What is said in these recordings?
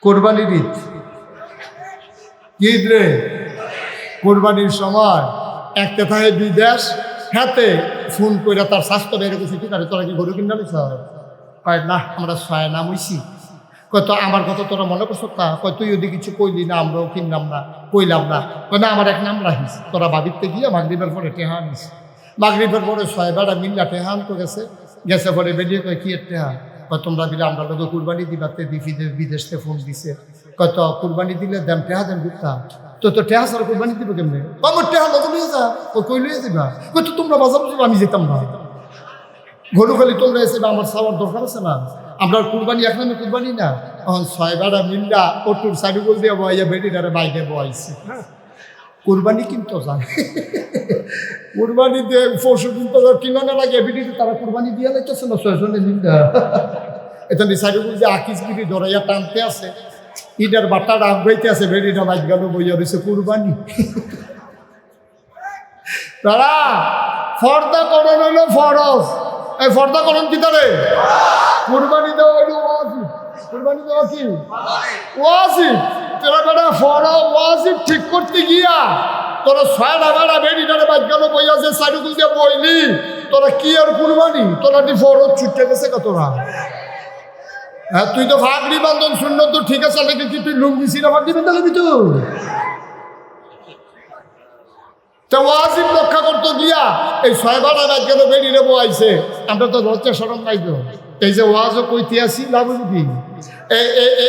কোরবানির ঈদ, ঈদ রে কোরবানির সময় একটা থাকে বিদেশ হাতে ফোন করে তার স্বাস্থ্য বেড়ে গেছে, ঠিক আছে তোরা কি গরু কিনা নিছ? কয় না আমরা ছয় নাম হইছি। কয় তো আমার কথা তোরা মনে করছো তা? কয় তুই ওদি কিছু কইলি না, আমরাও কিনলাম না, কইলাম না। কয় না আমার এক নাম রাখিস, তোরা বাবিতে গিয়ে মাগরিবের পরে টেহা আনিস। মাগরিবের পরে ছয় বেড়া মিল্লা টেহা আনতো গেছে, গেছে পরে বেরিয়ে কয় কি টেহা? কয় তোমরা দিলে আমরা লোক কুরবানি দিবাতে বিদেশ থেকে ফোন দিছে। কয় তো কুরবানি দিলে দেন টেহা দেন বুঝতা তো তো টেহা ছাড়া কুরবানি দিব কেমনে? আমার টেহা লোক লিয়ে যা, ও কই লিয়ে যাবা? কই তো তোমরা বাজার যাবো, আমি যেতাম না। গরু খালি তোমরা এসে আমার খাওয়ার দরকার আছে না? আমরা কুরবানি এক নামে কুরবানি না। এখন ছয় বেড়া মিল্লা ওটুর সাইডুগুল দিয়ে বইয়া বেডিটারে বাইকে বইছে। কুরবানি কিন্তু জানে কুরবানি দিয়ে পরশু দিন তো কিনা লাগে বেডিতে তারা কুরবানি দিয়ে লাগতেছে না ছয়জনে মিল্লা। এটা সাইডুগুল যে আকিস বিড়ি ধরাইয়া টানতে আছে, ইটার বাটাটা আগাইতে আছে, বেডিটা বাইক গেল বইয়া রয়েছে কুরবানি। তারা ফর্দা করণ হইল ফরজ। এই ফর্দা করণ কি তারে? কুরবানি দেওয়া হইল ওয়াজিব। কুরবানি দেওয়া কি ওয়াজিব? তোরা বেটা ফরজ ওয়াজিব ঠিক করতে গিয়া তোরা ছয়টা বেড়া বেডিটারে বাইক গেল বইয়া যে সাইডুগুল দিয়ে বইলি, তোরা কি আর কুরবানি? তোরা কি ফরজ ছুটতে গেছে কা তোরা? হ্যাঁ তুই তো ফাগড়ি বান্ধন শূন্য তো ঠিক আছে, লেগে কি তুই লুঙ্গি ছিল ফাগড়ি বান্ধা লেবি তো ওয়াজিব রক্ষা করতে গিয়া এই ছয় বাটা রাত গেল বেরিয়ে নেবো আইসে। আমরা তো লজ্জা সরম নাই তো, এই যে ওয়াজও কইতে আসি লাভ কি?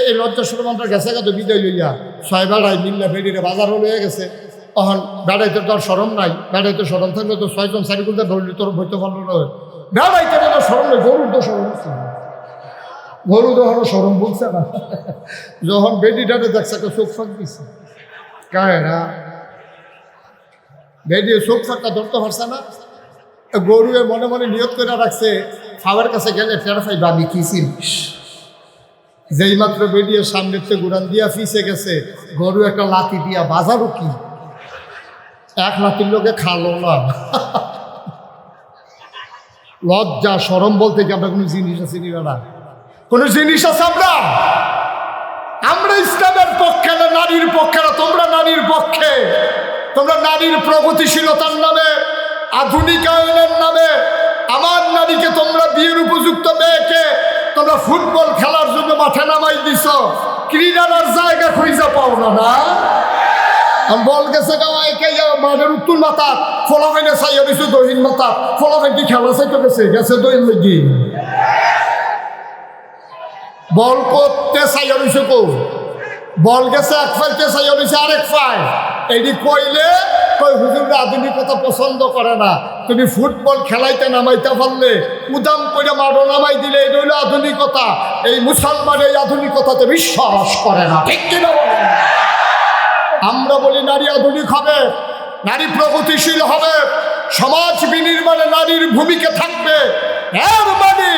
এই লজ্জা সরম আমরা গেছে গেতো বিদায় লইয়া ছয় বেড়ায় মিল্লা বেরিয়ে বাজার হয়ে গেছে। তখন বেড়াইতে তো আর সরম নাই, বেড়াইতে সরম থাকলে তো ছয়জন সারিগুলতে ধরলি তোর বইতে পারলো নয়। বেড়াইতে তো সরম নেই, গরুর তো সরম আছে, গরু তখন সরম বলছে না। যখন বেডিটারে দেখছে চোখ ফাঁক দিছে, কায়রা বেডিয়ে চোখ ফাঁকটা ধরতে পারছে না। গরুয়ে মনে মনে নিয়ত করে রাখছে ফাওয়ার কাছে গেলে টের পাই বাবি কি চিনিস। যেই মাত্র বেরিয়ে সামনের থেকে গুড়ান দিয়া ফিসে গেছে, গরু একটা লাথি দিয়া বাজারও কি এক লাথির লোকে খালো না। লজ্জা সরম বলতে কি আমরা কোনো জিনিস আছে না? কোন জিনিস আছে? আমরা ইসলামের পক্ষে না, নারীর পক্ষে না। তোমরা নারীর পক্ষে, তোমরা নারীর প্রগতিশীলতার নামে, আধুনিকায়নের নামে আমার নারীকে তোমরা বিয়ের উপযুক্ত মেয়েকে তোমরা ফুটবল খেলার জন্য মাঠে নামাই দিছ, ক্রীড়ার জায়গা খুঁজে পাও না। না বল গেছে মাঠের উত্তর মাথা ফলাফাইনে চাইয়া দিছো দহিন মাথা, ফলাফাইন কি খেলা চাইতে গেছে গেছে দহিন লাগি বল করতে চাইয়া দিছো কো বল গেছে এক ফাইলতে চাইয়া দিছে আরেক ফাইল। এটি কইলে কই হুজুররা আধুনিকতা পছন্দ করে না। তুমি ফুটবল খেলাইতে নামাইতে পারলে উদাম করে মাঠও নামাই দিলে এটা হইল আধুনিকতা। এই মুসলমান এই আধুনিকতাতে বিশ্বাস করে না, ঠিক কিনা বলেন? আমরা বলি নারী আধুনিক হবে, নারী প্রগতিশীল হবে, সমাজ বিনির্মাণে নারীর ভূমিকা থাকবে। এর মানে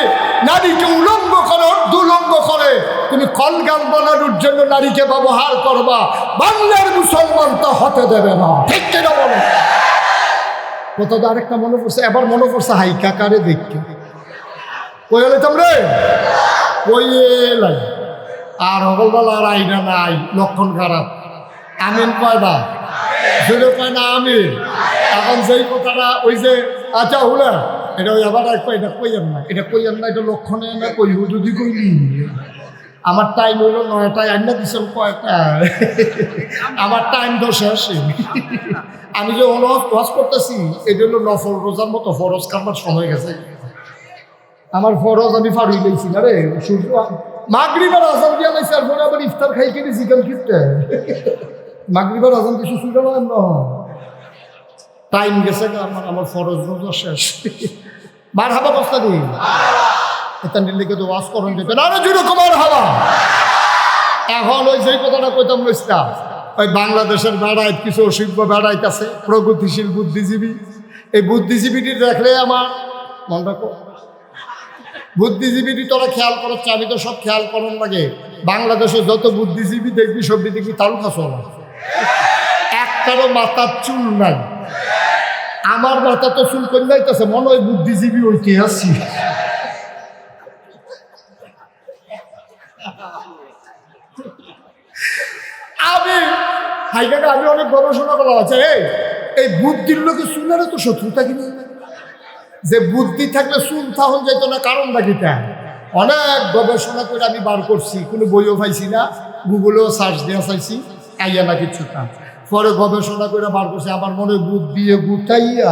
নারীকে উলঙ্গ করে, অর্ধুলঙ্গ করে তুমি কলগান বানানোর জন্য নারীকে ব্যবহার করবা, বাংলার মুসলমান তা হতে দেবে না, ঠিক কিনা বলো? কোথাও আরেকটা মনে পড়ছে, এবার মনে পড়ছে হাইকাকারে দেখতে কই হলে তোমরে কই এলাই আর হগলবেলা আর আইনা নাই, লক্ষণ খারাপ। আমিন কয়বা শুধু কয় না আমিন। এখন যেই কথাটা ওই যে আচ্ছা হুলা এটা ওই আবার এটা কইয়েন না, এটা কইয়েন না, এটা লক্ষণে না কই যদি কইলি আমার টাইম হইলো 9টায়, আইনা দিচ্ছেন কয়টা? আমার টাইম তো শেষ। আমি যে ওয়াজ করতেছি এটা হলো নফল রোজার মতো, ফরজ কামার সময় গেছে। আমার ফরজ আমি ফাড়ুই লইছি না রে। সূর্য মাগরিবের আজান দিয়া লাইছে, আর পরে আবার ইফতার খাই কিনে চিকেন কিনতে মাগরিবের আজান কিছু ছিল না, টাইম গেছে আমার ফরজ রোজা শেষ। মার হাবা বস্তা দিই এটা নিলে তো ওয়াজ করণ যেত না, আরো জুড়ে কমার হাবা। এখন ওই যেই কথাটা কইতাম লইছিলাম, ওই বাংলাদেশের বেড়ায় কিছু অসভ্য বেড়াইতেছে প্রগতিশীল বুদ্ধিজীবী। এই বুদ্ধিজীবীটি দেখলে আমার মন রাখো, বুদ্ধিজীবীটি তোরা খেয়াল করছে, আমি তো সব খেয়াল করার লাগে। বাংলাদেশে যত বুদ্ধিজীবী দেখবি সব দেখবি তালুকা চলা, একটারও মাথার চুল নাই। আমার মাথা তো চুল করে যাইতেছে, মনে হয় বুদ্ধিজীবী ঐতিহাসিক। হাইকাকে আমি অনেক গবেষণা করা আছে। এই বুদ্ধির লোকে চুলের তো শত্রুতা কিনা, যে বুদ্ধি থাকলে চুল থাহন যেত না, কারণটা কিটা? অনেক গবেষণা করে আমি বার করছি, কোনো বইও পাইছি না, গুগলেও সার্চ দেওয়া চাইছি, আইয়া না কিছু তা। পরে গবেষণা করে বার করছি, আমার মনে বুদ্ধি গুটাইয়া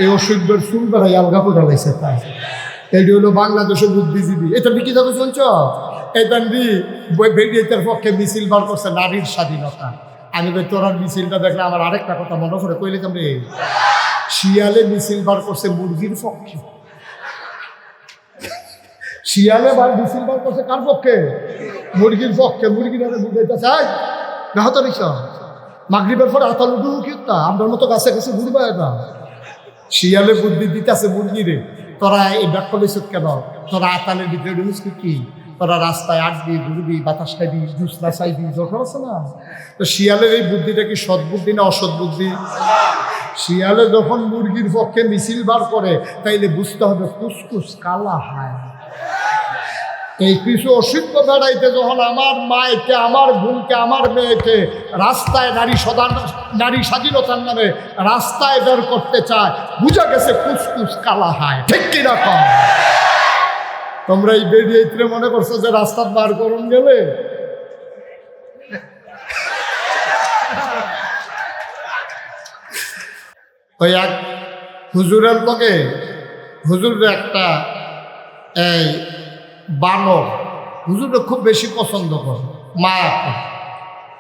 এই অসুখের চুল বেড়াই আলগা করে লাইছে। তাই এটি হলো বাংলাদেশের বুদ্ধিজীবী। এটা বিকি যাবে শুনছ? এটা বেরিয়ের পক্ষে মিছিল বার করছে নারীর স্বাধীনতা। আমি তোরার মিছিলটা দেখলে আমার আরেকটা কথা মনে করে কইলে তুমি, শিয়ালে মিছিল বার করছে মুরগির পক্ষে। শিয়ালে মিছিল বার করছে কার পক্ষে? মুরগির পক্ষে। মুরগির বুঝাইতে চাই না হতো রিসা মাগরিবের পরে হাতাল উঠু কিতা আমার মতো কাছে কাছে ঘুরবা না। শিয়ালে বুদ্ধি দিতেছে মুরগিরে, তোরা এই ব্যাক কলেজ কেন? তোরা আতালের ভিতরে ঢুকিস কি? তোরা রাস্তায় আটবি, ঘুরবি, বাতাস খাইবি, জুসনা চাইবি, দরকার আছে না? তো শিয়ালের এই বুদ্ধিটা কি সৎ বুদ্ধি না অসৎ বুদ্ধি? শিয়ালে যখন মুরগির পক্ষে মিছিল বার করে, তাইলে বুঝতে হবে কুসকুস কালা হায়। এই কিছু অসিদ্ধ বেড়াইতে যখন আমার মায়েকে, আমার বোনকে, আমার মেয়েকে রাস্তায় নারী স্বাধীনতার নামে রাস্তায় বের করতে চায়, বুঝা গেছে কুসকুস কালা হায়। ঠিক কিরকম? তোমরা এই বেরিয়ে মনে করছো যে রাস্তা বার করুন গেলে ওই এক হুজুরের লগে হুজুরের একটা এই বানর হুজুরে খুব বেশি পছন্দ করে, মায়া করে।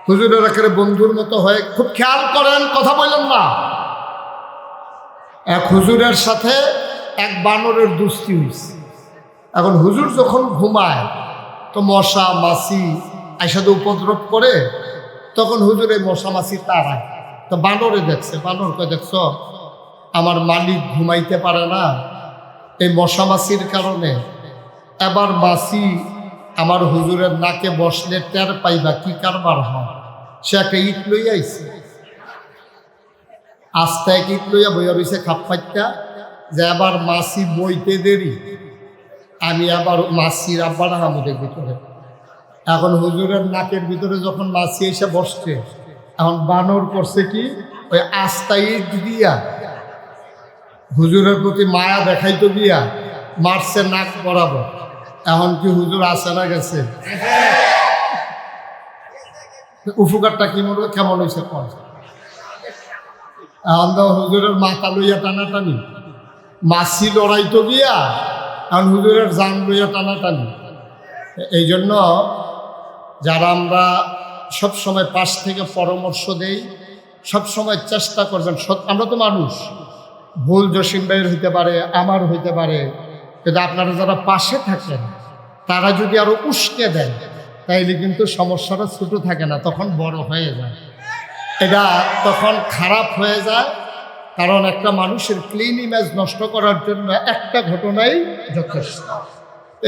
হুজুরের একেবারে বন্ধুর মতো হয়ে, খুব খেয়াল করেন, কথা বললেন না। এক হুজুরের সাথে এক বানরের দুস্তি হয়েছে। এখন হুজুর যখন ঘুমায় তো মশা মাছি আইসাদে উপদ্রব করে, তখন হুজুর এই মশা মাছি তাড়ায়। তো বানরে দেখছে, বানরকে দেখছ আমার মালিক ঘুমাইতে পারে না এই মশা মাছির কারণে, এবার মাছি আমার হুজুরের নাকে বসলে টের পাইবা কি কারবার হয়। সে একটা ইট লইয়া আইছে, আস্তে এক ইট লইয়া বইয়া রয়েছে খাপ পাইতা, যে আবার মাছি বইতে দেরি, আমি আবার মাছির আব্বার হামুদের ভিতরে। এখন হুজুরের নাকের ভিতরে যখন মাছি এসে বসছে, এখন বানর করছে কি, ওই আস্তা ইট দিয়া হুজুরের প্রতি মায়া দেখাইতো গিয়া মারছে নাক বরাবর। এখন কি হুজুর আসে না গেছে? উপকারটা কেমন হয়েছে? এখন হুজুরের মাথা লইয়া টানাটানি, মাছি লড়াইতো গিয়া এখন হুজুরের জান লইয়া টানাটানি। এই জন্য যারা আমরা সবসময় পাশ থেকে পরামর্শ দেই, সবসময় চেষ্টা করবেন, আমরা তো মানুষ, ভুল জসিম ভাইয়ের হইতে পারে, আমার হইতে পারে, কিন্তু আপনারা যারা পাশে থাকেন তারা যদি আরো উস্কে দেন, তাইলে কিন্তু সমস্যাটা ছোট থাকে না, তখন বড় হয়ে যায়। এটা তখন খারাপ হয়ে যায়। কারণ একটা মানুষের ক্লিন ইমেজ নষ্ট করার জন্য একটা ঘটনাই যথেষ্ট।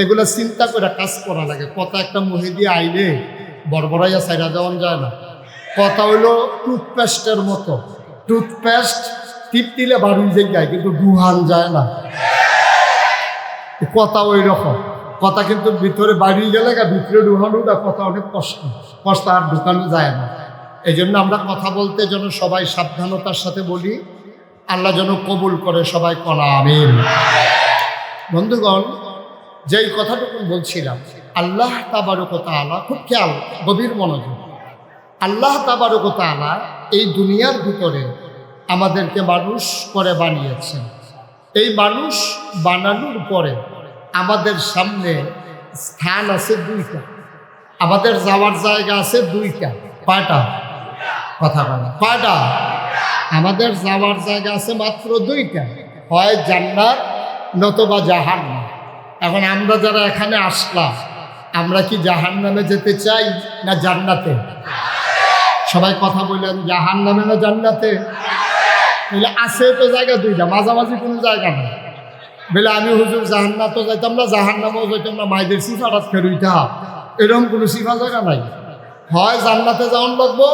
এগুলো চিন্তা করে কাজ করা লাগে। কথা একটা মহিদি আইলে বড়বড়াইয়া সাইরা দেওয়া যায় না। কথা হইলো টুথপেস্টের মতো, টুথপেস্ট টিপ দিলে বাড়ি যায় কিন্তু ডুহান যায় না। কথা ওই রকম, কথা কিন্তু ভিতরে বাড়ি গেলে ভিতরে ডুহানোটা কথা অনেক কষ্ট আর ঢুকানো যায় না। এই জন্য আমরা কথা বলতে যেন সবাই সাবধানতার সাথে বলি, আল্লাহ যেন কবুল করে, সবাই কলা আমিন। বন্ধুগণ, যেই কথাটুকু বলছিলাম, আল্লাহ তাবারক ওয়া তাআলা, খুব খেয়াল, গভীর মনোযোগ, আল্লাহ তাবারক ওয়া তাআলা এই দুনিয়ার ভিতরে আমাদেরকে মানুষ করে বানিয়েছেন। এই মানুষ বানানোর পরে আমাদের সামনে স্থান আছে দুইটা, আমাদের যাওয়ার জায়গা আছে দুইটা। কয়টা? কথা বলা, কয়টা? আমাদের যাওয়ার জায়গা আছে মাত্র দুইটা, হয় জান্নাত নতুবা জাহান্নাম। এখন আমরা যারা এখানে আসলাম, আমরা কি জাহান্নামে যেতে চাই না জান্নাতে? সবাই কথা বললেন, জাহান্নামে না জান্নাতে? বলে আছে তো জায়গা দুইটা, মাঝামাঝি কোনো জায়গা নেই। বলে আমি হুজুর জাহান্নাতও যাইতাম না জাহান্নামেও যাইতাম না, মায়েদের সিফারাত ফেরুইতা, এরকম কোনো সিফা জায়গা নাই। হয় জান্নাতে যাওয়ান লাগবো,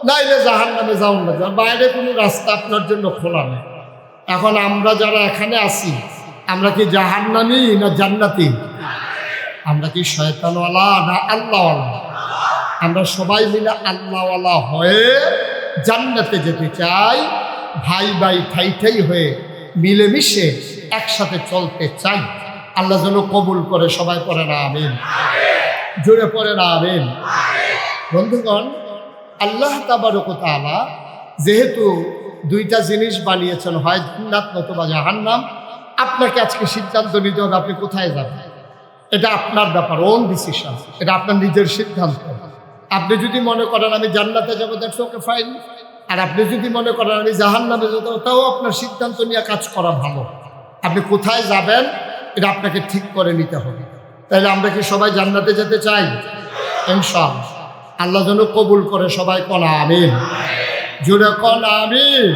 নাইলে জাহান্নামে যাওয়ান লাগবে, বাইরে কোনো রাস্তা আপনার জন্য খোলা নেই। এখন আমরা যারা এখানে আছি, আমরা কি জাহান্নামী না জান্নাতি? আমরা কি শয়তানওয়ালা না আল্লাহওয়ালা? আমরা সবাই মিলে আল্লাহওয়ালা হয়ে জান্নাতে যেতে চাই, ভাই ভাই ঠাই ঠাই হয়ে মিলেমিশে একসাথে চলতে চাই। আল্লাহ যেন কবুল করে। সবাই পড়ে না আমিন, জোরে পড়ে না আমিন। বন্ধুগণ, আল্লাহ তাবারক ওয়া তাআলা যেহেতু দুইটা জিনিস বানিয়েছেন, হয় জান্নাত নতুবা জাহান্নাম, আপনাকে আজকে সিদ্ধান্ত নিতে হবে আপনি কোথায় যাবেন। এটা আপনার ব্যাপার, ওন ডিসিশন, এটা আপনার নিজের সিদ্ধান্ত। আপনি যদি মনে করেন আমি জান্নাতে যাবো, দ্যাটস ওকে, ফাইন। আর আপনি যদি মনে করেন আমি জাহান্নামে যাবো, ওটাও আপনার সিদ্ধান্ত নিয়ে কাজ করা ভালো। আপনি কোথায় যাবেন এটা আপনাকে ঠিক করে নিতে হবে। তাহলে আমরা কি সবাই জান্নাতে যেতে চাই? ইনশাআল্লাহ। আল্লাহ যেন কবুল করে। সবাই কোন আমিন, জোরে কোন আমিন।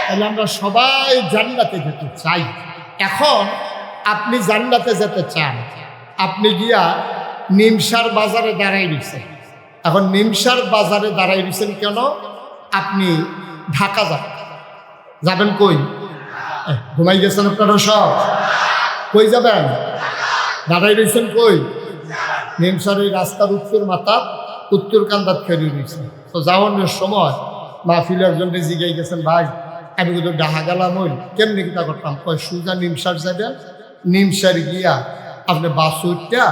তাহলে আমরা সবাই জান্নাতে যেতে চাই। এখন আপনি জান্নাতে যেতে চান, আপনি গিয়া নিমসার বাজারে দাঁড়াই দিচ্ছেন। এখন নিমসার বাজারে দাঁড়াই দিচ্ছেন কেন? আপনি ঢাকা যাবেন। কই ঘুমাই গেছেন আপনারা সব? কই যাবেন? দাঁড়াই রয়েছেন কই? নিমসার ওই রাস্তার উত্তর মাথা, উত্তর কান্দাত ফেরি রয়েছে। তো যাওয়ানোর সময় মাহফিলে একজনকে জিগাই গেছেন, ভাই আমি কিন্তু ডাহা গেলাম, ওই কেমনি কিতা করতাম? কয় সোজা নিমসার যাবেন, নিমসার গিয়া আপনি বাস উঠটা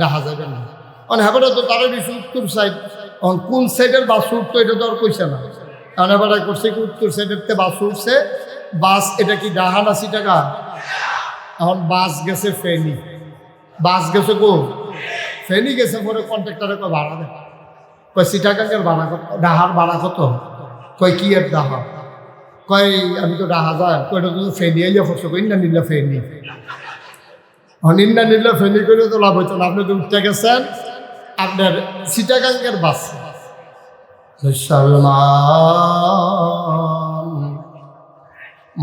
ডাহা যাবেন না। মানে হ্যাঁ তো তারা দিয়েছে উত্তর সাইড। কোন সাইডের বাস উঠতো এটা তো আর কইছে না। কারণ এবার করছে কি উত্তর সাইডের তে বাস উঠছে, বাস এটা কি ডাহা না সিটাকা? এখন বাস গেছে ফেনি, বাস গেছে গো ফেনি গেছে। পরে কন্ট্রাক্টরে কয় ভাড়া দেয়। কয় সিটাকাঙ্কের ভাড়া কত? ডাহার ভাড়া কত? কয় কি এর ডাহা? কয় আমি তো ডাহা যায়। কয়টা তো ফেনি আইয়া পড়ছো, কই না নিলা ফেনি। নিন্না নিল্লা ফেনি করে তো লাভ হইতো না। আপনি তো উঠতে গেছেন আপনার সিটাগাঙ্গের বাস। সালমান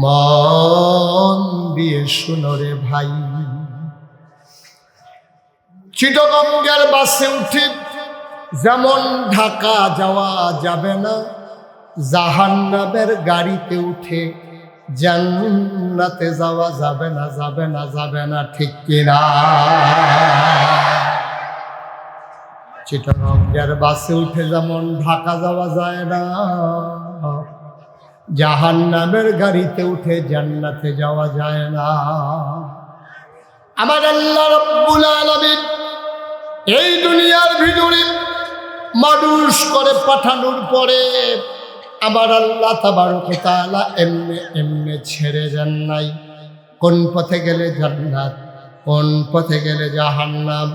মন দিয়ে শুনো রে ভাই, চিটাগাঙ্গের বাসে উঠে যেমন ঢাকা যাওয়া যাবে না, জাহান্নামের গাড়িতে উঠে জান্নাতে যাওয়া যাবে না, যাবে না, যাবে না, ঠিক কিনা? চিটাগাঙ্গের বাসে উঠে যেমন ঢাকা যাওয়া যায় না, জাহান্নামের গাড়িতে উঠে জান্নাতে যাওয়া যায় না। আমার আল্লাহ রাব্বুল আলামিন এই দুনিয়ার ভিতরে মানুষ করে পাঠানোর পরে আমার আল্লাহ তাবারক ওয়া তাআলা এমনি এমনি ছেড়ে যান নাই। কোন পথে গেলে জান্নাত, কোন পথে গেলে জাহান্নাম,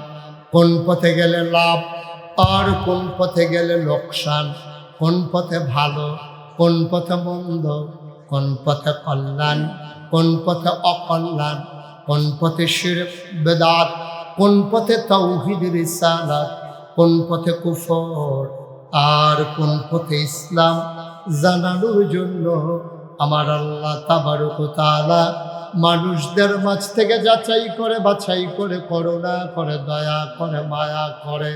কোন পথে গেলে লাভ আর কোন পথে গেলে লোকসান, কোন পথে ভালো, কোন পথে মন্দ, কোন পথে কল্যাণ, কোন পথে অকল্যাণ, কোন পথে শিরক বেদাত, কোন পথে তাওহীদ রিসালাত, কোন পথে কুফর আর কোন পথে ইসলাম জানানোর জন্য আমার আল্লাহ তাবারক ওয়া তাআলা মানুষদের মাঝ থেকে যাচাই করে বাছাই করে করুণা করে দয়া করে মায়া করে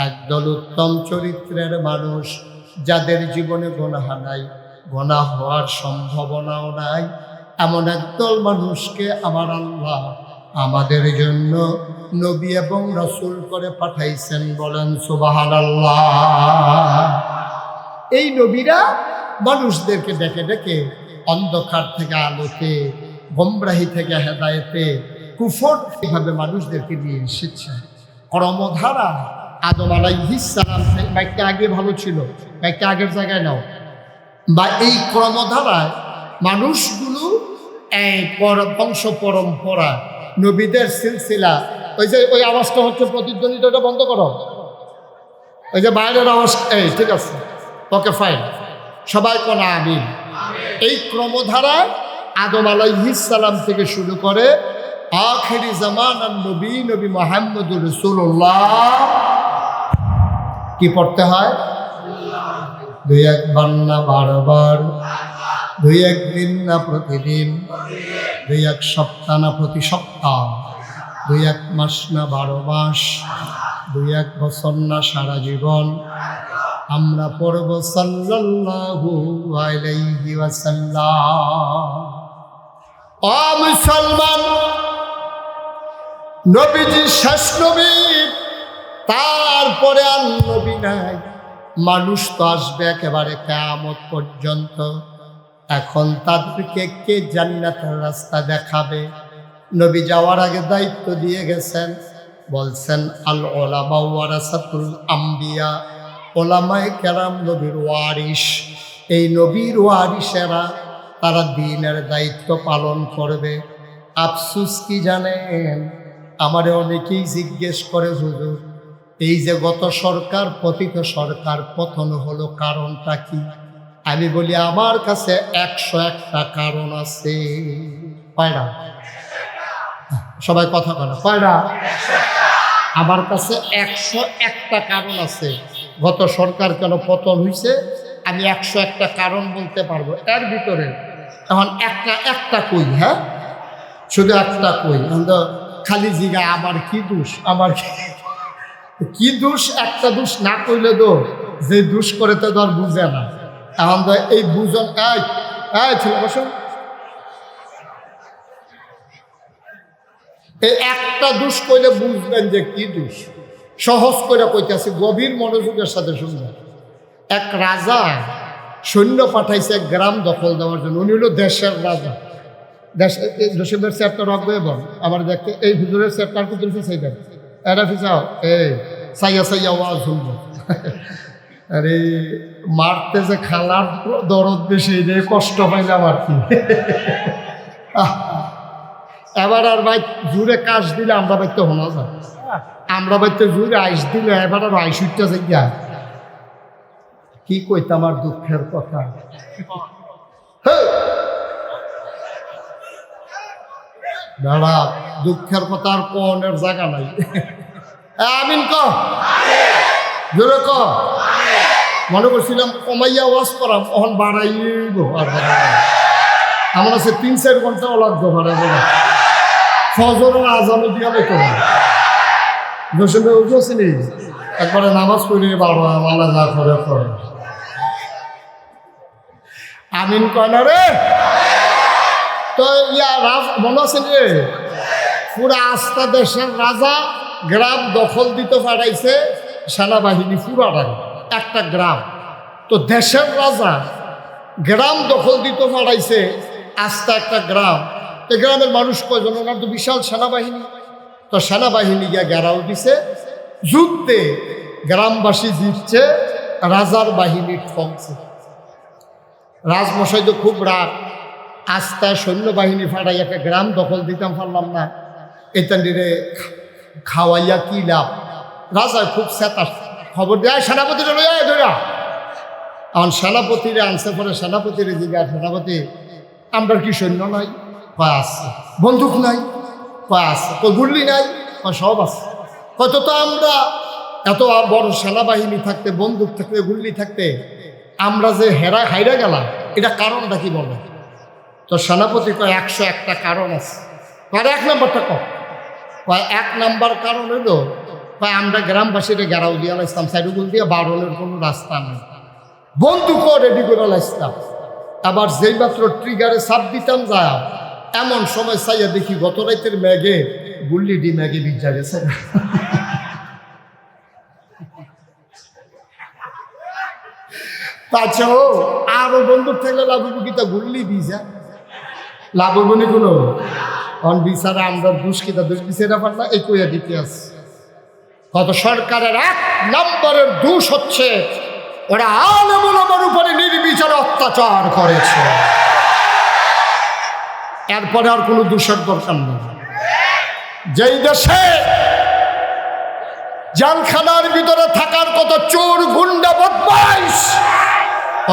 একদল উত্তম চরিত্রের মানুষ, যাদের জীবনে গুনাহ নাই, গুনাহ হওয়ার সম্ভাবনাও নাই, এমন একদল মানুষকে আমার আল্লাহ আমাদের জন্য নবী এবং রাসূল করে পাঠাইছেন। বলেন সুবহানাল্লাহ। এই নবীরা মানুষদেরকে ডেকে ডেকে অন্ধকার থেকে আলোতে, গোমরাহি থেকে হেদায়েতে, কুফর এইভাবে মানুষদেরকে নিয়ে এসেছে। কর্মধারা আদম আলাইহিস সালাম, বাইকটা আগে ভালো ছিল, বাইকটা আগের জায়গায় নাও, বা এই ক্রমধারায় মানুষগুলো এই বংশ পরম্পরা নবীদের সিলসিলা। ওই যে ওই আওয়াজটা হচ্ছে প্রতিদ্বন্দ্বিতাটা বন্ধ করো, ওই যে বাইরের আওয়াজ। এই ঠিক আছে, ওকে ফাইন, সবাই কোন আমিন। এই ক্রমধারায় আদম আলাইহিস সালাম থেকে শুরু করে আখিরি জামানার নবী নবী মুহাম্মদুর রাসূলুল্লাহ কি পড়তে হয়? দুই একবার না বারবার, দুই একদিন না প্রতিদিন, দুই এক সপ্তাহ না প্রতি সপ্তাহ, দুই এক মাস না 12 মাস, দুই এক বছর না সারা জীবন আমরা পড়ব সাল্লাল্লাহু আলাইহি ওয়াসাল্লাম। ও মুসলমান, নবীজি শেষ নবী, তারপরে আর নবী নাই, মানুষ তো আসবে একেবারে কিয়ামত পর্যন্ত। এখন তাদেরকে কে জান্নাতের রাস্তা দেখাবে? নবী যাওয়ার আগে দায়িত্ব দিয়ে গেছেন, বলছেন আল উলামা ওয়ারাসাতুল আম্বিয়া, ওলামায়ে কেরাম নবীর ওয়ারিস। এই নবীর ওয়ারিসেরা তারা দ্বীনের দায়িত্ব পালন করবে। আফসুস কি জানেন, আমারে অনেকেই জিজ্ঞেস করে, হুজুর এই যে গত সরকার পতিত সরকার পতন হলো, কারণটা কি? আমি বলি আমার কাছে 101টা কারণ আছে। কয়টা? সবাই কথা বলে, কয়টা? আমার কাছে 101টা কারণ আছে গত সরকার কেন পতন হয়েছে। আমি 101টা কারণ বলতে পারবো। এর ভিতরে এখন একটা কই, হ্যাঁ শুধু একটা কই। খালি জিগা আমার কি দোষ, আমার কি দোষ? একটা দোষ না কইলে তো যে দোষ করে তো আর বুঝে না। এখন তো এই বুঝন ছিল বসো, এই একটা দোষ কইলে বুঝবেন যে কি দোষ। সহজ করে কইতেছি, গভীর মনোযোগের সাথে শুনবেন। এক রাজা সৈন্য পাঠাইছে এক গ্রাম দখল দেওয়ার জন্য। উনি হলো দেশের রাজা। দেশের চেয়ারটা রাখবে এবং আমার দেখতে এই হুজুরের চেয়ারটার কুতুল ফিসাই দেন, এরা ফিসাও এই সাইয়া সাইয়া ওয়াজ শুনবো। আরে মারতে যে খালার দরদ বেশি, রে কষ্ট পাইলাম আর কি। এবার আর ভাই জুড়ে কাশ দিলে আমরা বাইতে হোনা যায়, আমরা বাইতে জুড়ে আইস দিলে এবার আর আইস উঠতে যাই। কি কইতাম আর দুঃখের কথা। দাঁড়া, দুঃখের কথা আর কোনের জায়গা নাই। আমিন ক, জোরে ক। মনে করছিলাম কমাইয়া ওয়াজ করাম, এখন বাড়াইব আর আমার আছে 3-4 ঘন্টাও লাগতো বাড়াবো না। ফজরের আজানও দিয়া বেতো না। জোসেফে উঠেছিলি একবারে নামাজ পড়ি বারো মালা যা করে করে। আমিন কয় না রে। তো মনে আছে রে, পুরা আস্থা দেশের রাজা গ্রাম দখল দিতে পাঠাইছে সেনাবাহিনী পুরাটাই, একটা গ্রাম। তো দেশের রাজা গ্রাম দখল দিতে পাঠাইছে আস্থা একটা গ্রাম। এই গ্রামের মানুষ কয়জন? ওনার তো বিশাল সেনাবাহিনী। তো সেনাবাহিনী গিয়া ঘেরাও দিছে, যুদ্ধে গ্রামবাসী জিতছে, রাজার বাহিনী ঠকছে। রাজমশাই তো খুব রাগ, আস্তায় সৈন্যবাহিনী ফাটাই একটা গ্রাম দখল দিতাম পারলাম না, এটা নিরে খাওয়াইয়া কি লাভ? রাজা খুব চেতা, খবর দেয় সেনাপতিরা লইয়া ধরা। এখন সেনাপতিরে আনছে, পরে সেনাপতিরে জিজ্ঞা, সেনাপতি আমরা কি সৈন্য নাই? কয় আছে। বন্দুক নাই? কয় আছে। কই গুল্লি নাই? কয় সব আছে। কত তো আমরা এত বড় সেনাবাহিনী থাকতে, বন্দুক থাকতে, গুল্লি থাকতে আমরা যে হাইরা গেলাম, এটা কারণটা কি বলে? তো সেনাপতি কয় 101টা কারণ আছে। কয় 1 নম্বরটা কয় 1 নম্বর কারণ হলো আমরা গ্রামবাসীরা ঘেরাও দিয়ে লাইছিলাম, সাইডুগুল দিয়ে বারণের কোনো রাস্তা নেই, বন্দুকও রেডি করে লাইছিলাম। আবার যেই মাত্র ট্রিগারে চাপ দিতাম যায়, এমন সময় চাইয়া দেখি গত রাতের ম্যাগে গুল্লি ম্যাগে ভিজা গেছে। আচ্ছা, আরো বন্দুক থাকলে লাভুকিটা গুল্লি ভিজা লাভবনি কোনো অন বিচারে আমরা দুষ্কিতা দুষ্কিতা পারলা এই কইয়া দিতে আছে। কত সরকারের 1 নম্বরের দোষ হচ্ছে ওরা আলেম ওলামার উপরে নির্বিচারে অত্যাচার করেছে। এরপরে আর কোনো দোষের দরকার নেই। যেই দেশে জেলখানার ভিতরে থাকার কত চোর গুন্ডা বদমাইশ,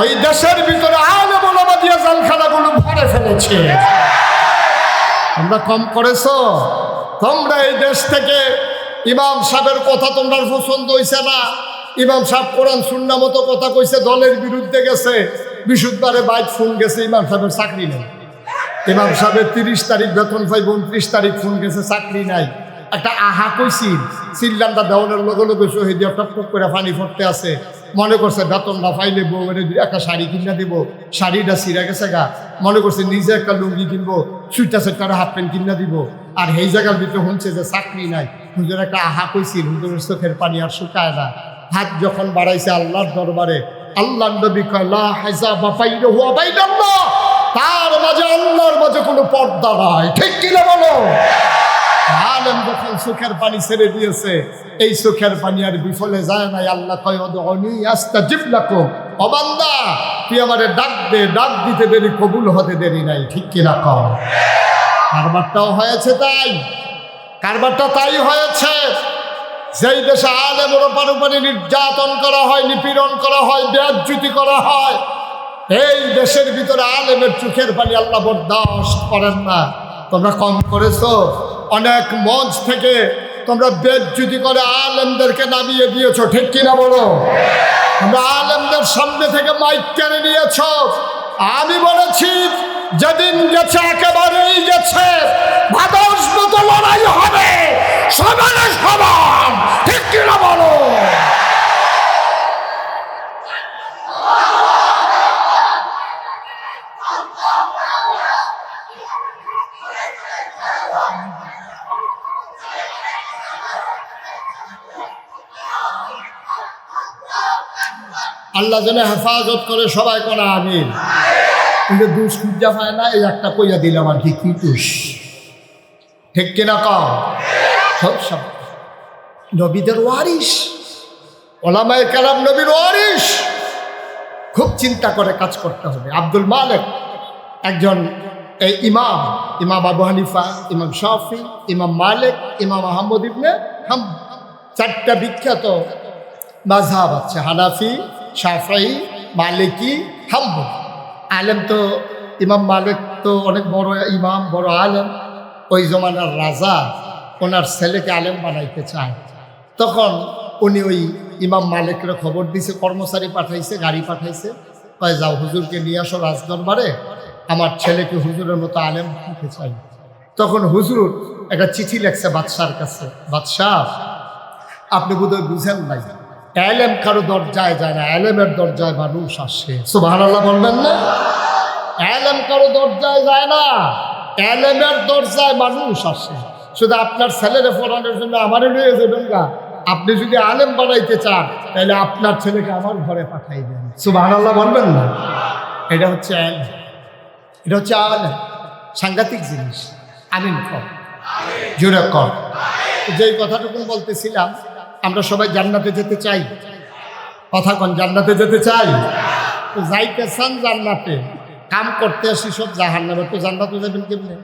ওই দেশের ভিতরে আলেম ওলামা দিয়ে জেলখানাগুলো ভরে ফেলেছে। তোমরা কম করেছো? তোমরা এই দেশ থেকে ইমাম সাহেবের কথা তোমরা পছন্দ হয়েছে না। ইমাম সাহেব কোরআন সুন্নাহ মতো কথা কইছে, দলের বিরুদ্ধে গেছে, বিশুদ্ধবারে বাইক ফোন গেছে, ইমাম সাহেবের চাকরি নেই। ইমাম সাহেবের 30 তারিখ বেতন পাই, 29 তারিখ ফোন গেছে, চাকরি নাই। একটা আহা কইছিল, চিল্লানটা দেওয়ানের লগে লগে শহীদ টপ টপ করে পানি পড়তে আছে, মনে করছে বেতন না পাইলে বউয়ের একটা শাড়ি কিনা দিব, শাড়িটা ছিঁড়া গেছে গা, মনে করছে নিজে একটা লুঙ্গি কিনবো, সুইটা সেটটা হাফ প্যান্ট কিনা দিব। আর এই জায়গার ভিতরে শুনছে যে চাকরি নাই, হুজুর একটা আহা কইছিল, হুজুরের চোখের পানি আর শুকায় না। হাত যখন বাড়াইছে আল্লাহর দরবারে, আল্লাহর নবী কয় লা হিসাবা বাইনাহু ওয়া বাইনাল্লাহ, তার মাঝে আল্লাহর মাঝে কোনো পর্দা নাই। ঠিক কিনা বলো? আলেম যখন চোখের পানি ছেড়ে দিয়েছে, এই চোখের পানি আর বিফলে যায় নাই। আল্লাহ কয় উদউনি আস্তাজিব লাকুম, ও বান্দা তুই আমারে ডাক দে, ডাক দিতে দেরি, কবুল হতে দেরি নাই। ঠিক কিনা কও? কারবারটাও হয়েছে তাই, কারবারটা তাই হয়েছে। যেই দেশে আলেমের উপরে নির্যাতন করা হয়, নিপীড়ন করা হয়, বেইজ্জতি করা হয়, এই দেশের ভিতরে আলেমের চোখের পানি আল্লাহ বরদাস্ত করেন না। তোমরা কম করেছো, অনেক মঞ্চ থেকে তোমরা বেইজ্জতি করে আলেমদেরকে নামিয়ে দিয়েছো। ঠিক কিনা বলো? তোমরা আলেমদের সামনে থেকে মাইক কেড়ে নিয়েছো। আমি বলেছি যেদিন গেছে একেবারেই গেছে, ভাদস মতো লড়াই হবে, সমানে সমান। ঠিক কিনা বলো? আল্লাহ যেন হেফাজত করে, সবাই করে আমিন। কিন্তু দুষ খুঁজা পায় না, এই একটা কইয়া দিলাম আর কি দুষ। ঠিক কিনা কও? সব নবীদের ওয়ারিস, ওলামায়ে কেরাম নবীর ওয়ারিস। খুব চিন্তা করে কাজ করতে হবে। আব্দুল মালিক একজন এই ইমাম আবু হানিফা, ইমাম শাফি, ইমাম মালিক, ইমাম আহমদ ইবনে হাম্বল, চারটা বিখ্যাত মাযহাব আছে, হানাফি, শাফি, মালিকি, হাম্বল। আলেম তো ইমাম মালিক তো অনেক বড় ইমাম, বড় আলেম। ওই জমানার রাজা ওনার ছেলেকে আলেম বানাইতে চায়। তখন উনি ওই ইমাম মালিকের খবর দিছে, কর্মচারী পাঠাইছে, গাড়ি পাঠাইছে, কয় যাও হুজুরকে নিয়ে আসো রাজদরবারে, আমার ছেলেকে হুজুরের মতো আলেম বানাইতে চাই। তখন হুজুর একটা চিঠি লেখছে বাদশার কাছে, বাদশাহ আপনি বোধহয় বুঝেন নাই, আলেম কারো দরজায় যায় না, আলেমের দরজায় মানুষ আসে। সুবহানাল্লাহ বলবেন না? আলেম কারো দরজায় যায় না, আলেমের দরজায় মানুষ আসে। শুধু আপনার ছেলেরে পড়ানোর জন্য আমারে নিয়ে যাবেন গা। আপনি যদি আলেম বানাইতে চান তাহলে আপনার ছেলেকে আমার ঘরে পাঠাই দেন। সুবহানাল্লাহ বলবেন না? এটা হচ্ছে আলেম, এটা হচ্ছে আলেম। সাংঘাতিক জিনিস। আমিন কর, জোরে কর। যেই কথাটুকু বলতেছিলাম, আমরা সবাই জান্নাতে যেতে চাই। কথা কন, জান্নাতে যেতে চাই। তো যাইতে চান জান্নাতে, কাম করতে আসি সব জাহান্নামে, তো জান্নাতে যাবেন কেমনে?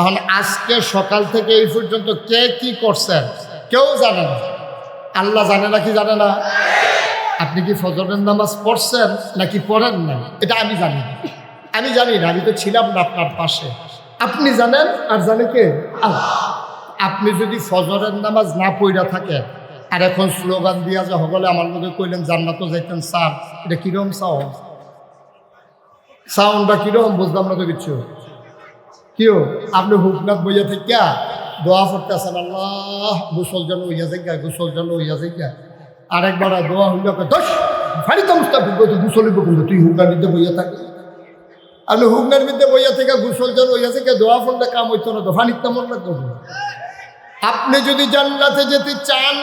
এখন আজকে সকাল থেকে এই পর্যন্ত কে কি করছেন কেউ জানে না। আল্লাহ জানে নাকি জানে না? আপনি কি ফজরের নামাজ পড়ছেন নাকি পড়েন না এটা আমি জানি না। আমি জানি না, আমি তো ছিলাম না আপনার পাশে। আপনি জানেন, আর জানে কে? আল্লাহ। আপনি যদি ফজরের নামাজ না পড়া থাকেন আর এখন স্লোগান দিয়া যে হগলে আমার মধ্যে কইলেন জান্নাতও যাইতেন স্যার, এটা কিরকম সাউন্ডটা কিরকম বুঝলাম না তো কিছু। কেউ আপনি হুকনাথ বইয়া থেকে দোয়া করতে আসেন, আল্লাহ গোসল যেন হইয়া যাই, গোসল যেন হইয়া যাই। আরেকবার দোয়া হইল দশ ফাড়ি তামস্তা গোসলিব, কিন্তু তুই হুকনার মধ্যে বইয়া থাকি। আপনি হুকনার মধ্যে বইয়া থেকে গোসল যেন হইয়া যাই, দোয়া ফলটা কাম হইতো না, তো ফানির তেমন লাগতো। আপনি যদি জান্নাতে যেতে চান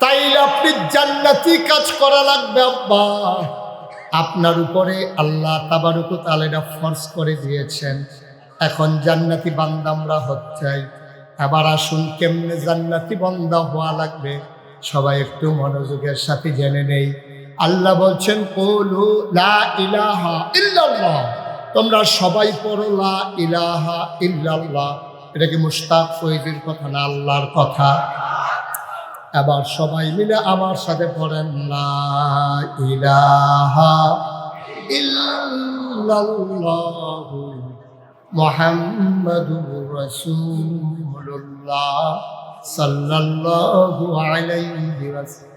তাইলে আপনি জান্নাতি কাজ করা লাগবে। আব্বা আপনার উপরে আল্লাহ তাবারক ওয়া তাআলা ফরজ করে দিয়েছেন। এখন জান্নাতি বান্দা আমরা হচ্ছে। এবার আসুন কেমনে জান্নাতি বান্দা হওয়া লাগবে, সবাই একটু মনোযোগের সাথে জেনে নেই। আল্লাহ বলছেন কুলু লা ইলাহা ইল্লাল্লাহ, তোমরা সবাই পড়ো লা ইলাহা ইল্লাল্লাহ। এটা কি মুশতাক ফয়জির কথা না আল্লাহর কথা? এবার সবাই মিলে আমার সাথে পড়েন লা ইলাহা ইল্লাল্লাহু মুহাম্মাদুর রাসূলুল্লাহ সাল্লাল্লাহু আলাইহি ওয়াসাল্লাম।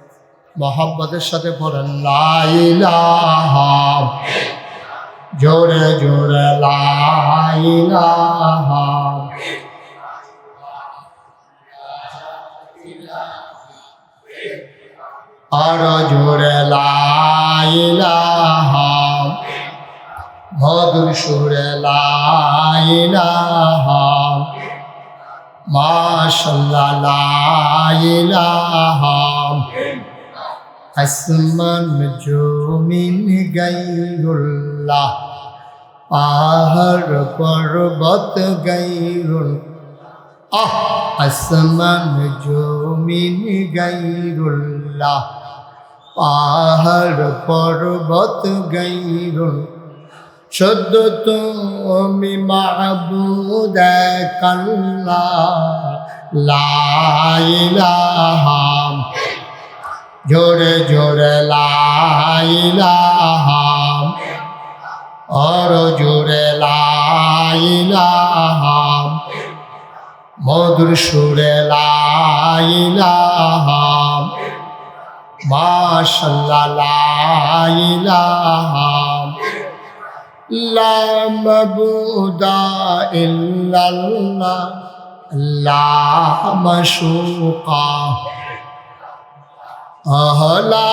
মুহাব্বতের সাথে পড়েন লা ইলাহা, জোরে জোরে লা ইলাহা, আর জোরে লা ইলাহা, মধুর সুরে লা ইলাহা, মাশাআল্লাহ লা ইলাহা আসমান জমিন গায়রুল্লাহ পাহাড় পর্বত গায়রুল আসমান জমিন গায়রুল্লাহ পাহাড় পর্বত গায়রুল শুদ্ধ তুমি মাবুদ এক আল্লাহ লা ইলাহা জোরে জোরে লা ইলাহা আর জোরে লা ইলাহা মধুর সুরে লা ইলাহা মাশাআল্লাহ লা ইলাহা লা মাবুদা ইল্লাল্লাহ লা মাশুকা লা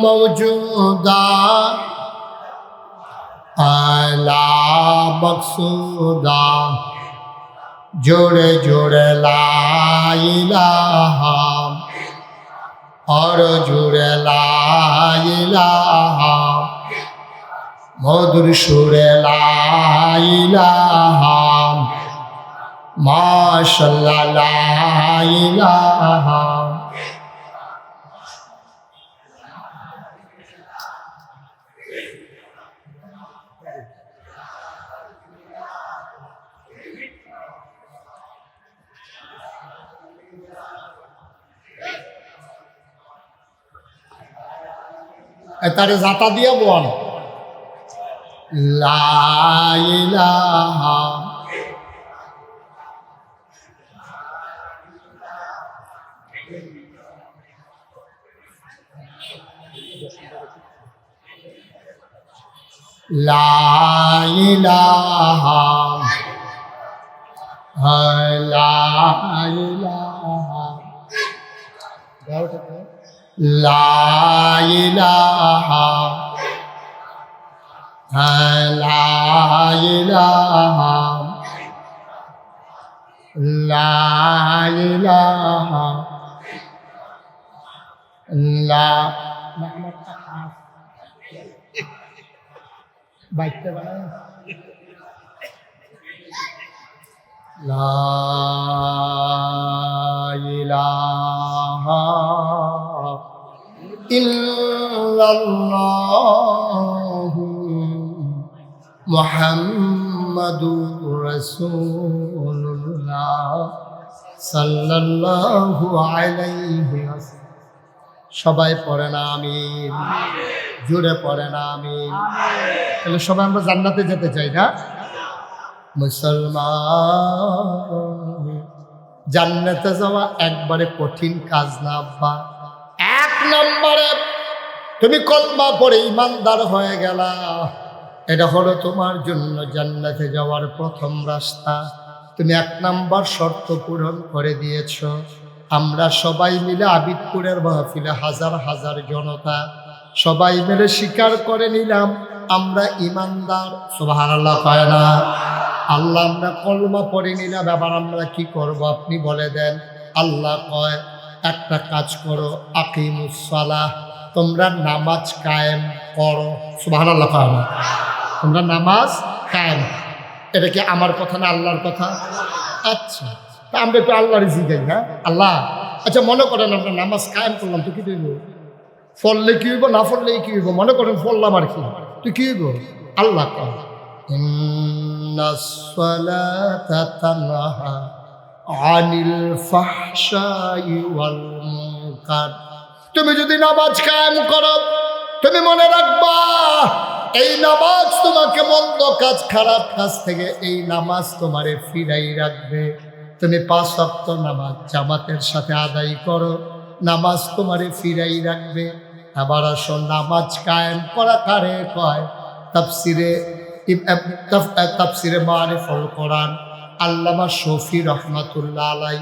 মওজুদা লা মকসুদা জোরে জোরে লা ইলাহা আর জোরে লা ইলাহা মধুর সুরে লা ইলাহা মাশাআল্লাহ লা ইলাহা তারে জাতা দিয়ে বল লা ইলাহা লা ইলাহা লা ইলাহা লা ইলাহা লা ইলাহা লা ইলাহা লা বাইতে বানায় লা ইলাহা ইল্লাল্লাহু মুহাম্মাদুর রাসূলুল্লাহ সাল্লাল্লাহু আলাইহি ওয়াসাল্লাম। সবাই পড়েন আমিন, জোরে পড়েন আমিন। তাহলে সবাই আমরা জান্নাতে যেতে চাই না? মুসলমান জান্নাতে যাওয়া একবারে কঠিন কাজ না আব্বা। এক নম্বরে তুমি কলমা পড়ে ইমানদার হয়ে গেলা, এটা হলো তোমার জন্য জান্নাতে যাওয়ার প্রথম রাস্তা। তুমি এক নাম্বার শর্ত পূরণ করে দিয়েছ। আমরা সবাই মিলে আবিদপুরের মাহফিলে হাজার হাজার জনতা সবাই মিলে স্বীকার করে নিলাম আমরা ইমানদার। সুবহানাল্লাহ কয় না? আল্লাহ আমরা কলমা পড়ে নিলাম, এবার আমরা কি করব আপনি বলে দেন। আল্লাহ কয় একটা কাজ করো, আকিমুস সালাহ, তোমরা নামাজ কায়েম করো। সুবহানাল্লাহ কয় না? তোমরা নামাজ কায়েম। এটা কি আমার কথা না আল্লাহর কথা? আচ্ছা, তা আমরা একটু আল্লাহর জিগাই না। আল্লাহ আচ্ছা মনে করেন আমরা নামাজ কায়েম করলাম, তো কি দিব? ফললে কি হইব, না ফললেই কি হইব? মনে করেন ফললাম আর কি, তুই কি হইব? আল্লাহ কয় ইন্নাস সালাতা তানহা আনিল ফাহশাই ওয়াল মুনকার। তুমি যদি নামাজ কায়েম করো, তুমি মনে রাখবা এই নামাজ তোমাকে মন্দ কাজ, খারাপ কাজ থেকে এই নামাজ তোমারে ফিরাই রাখবে। তুমি 5 ওয়াক্ত নামাজ জামাতের সাথে আদায় করো, নামাজ তোমারে ফিরাই রাখবে। আবার আসো, নামাজ কায়েম করা কারে কয়? তাফসিরে মারিফুল কোরআন আল্লামা শফি রহমাতুল্লাহ আলাই,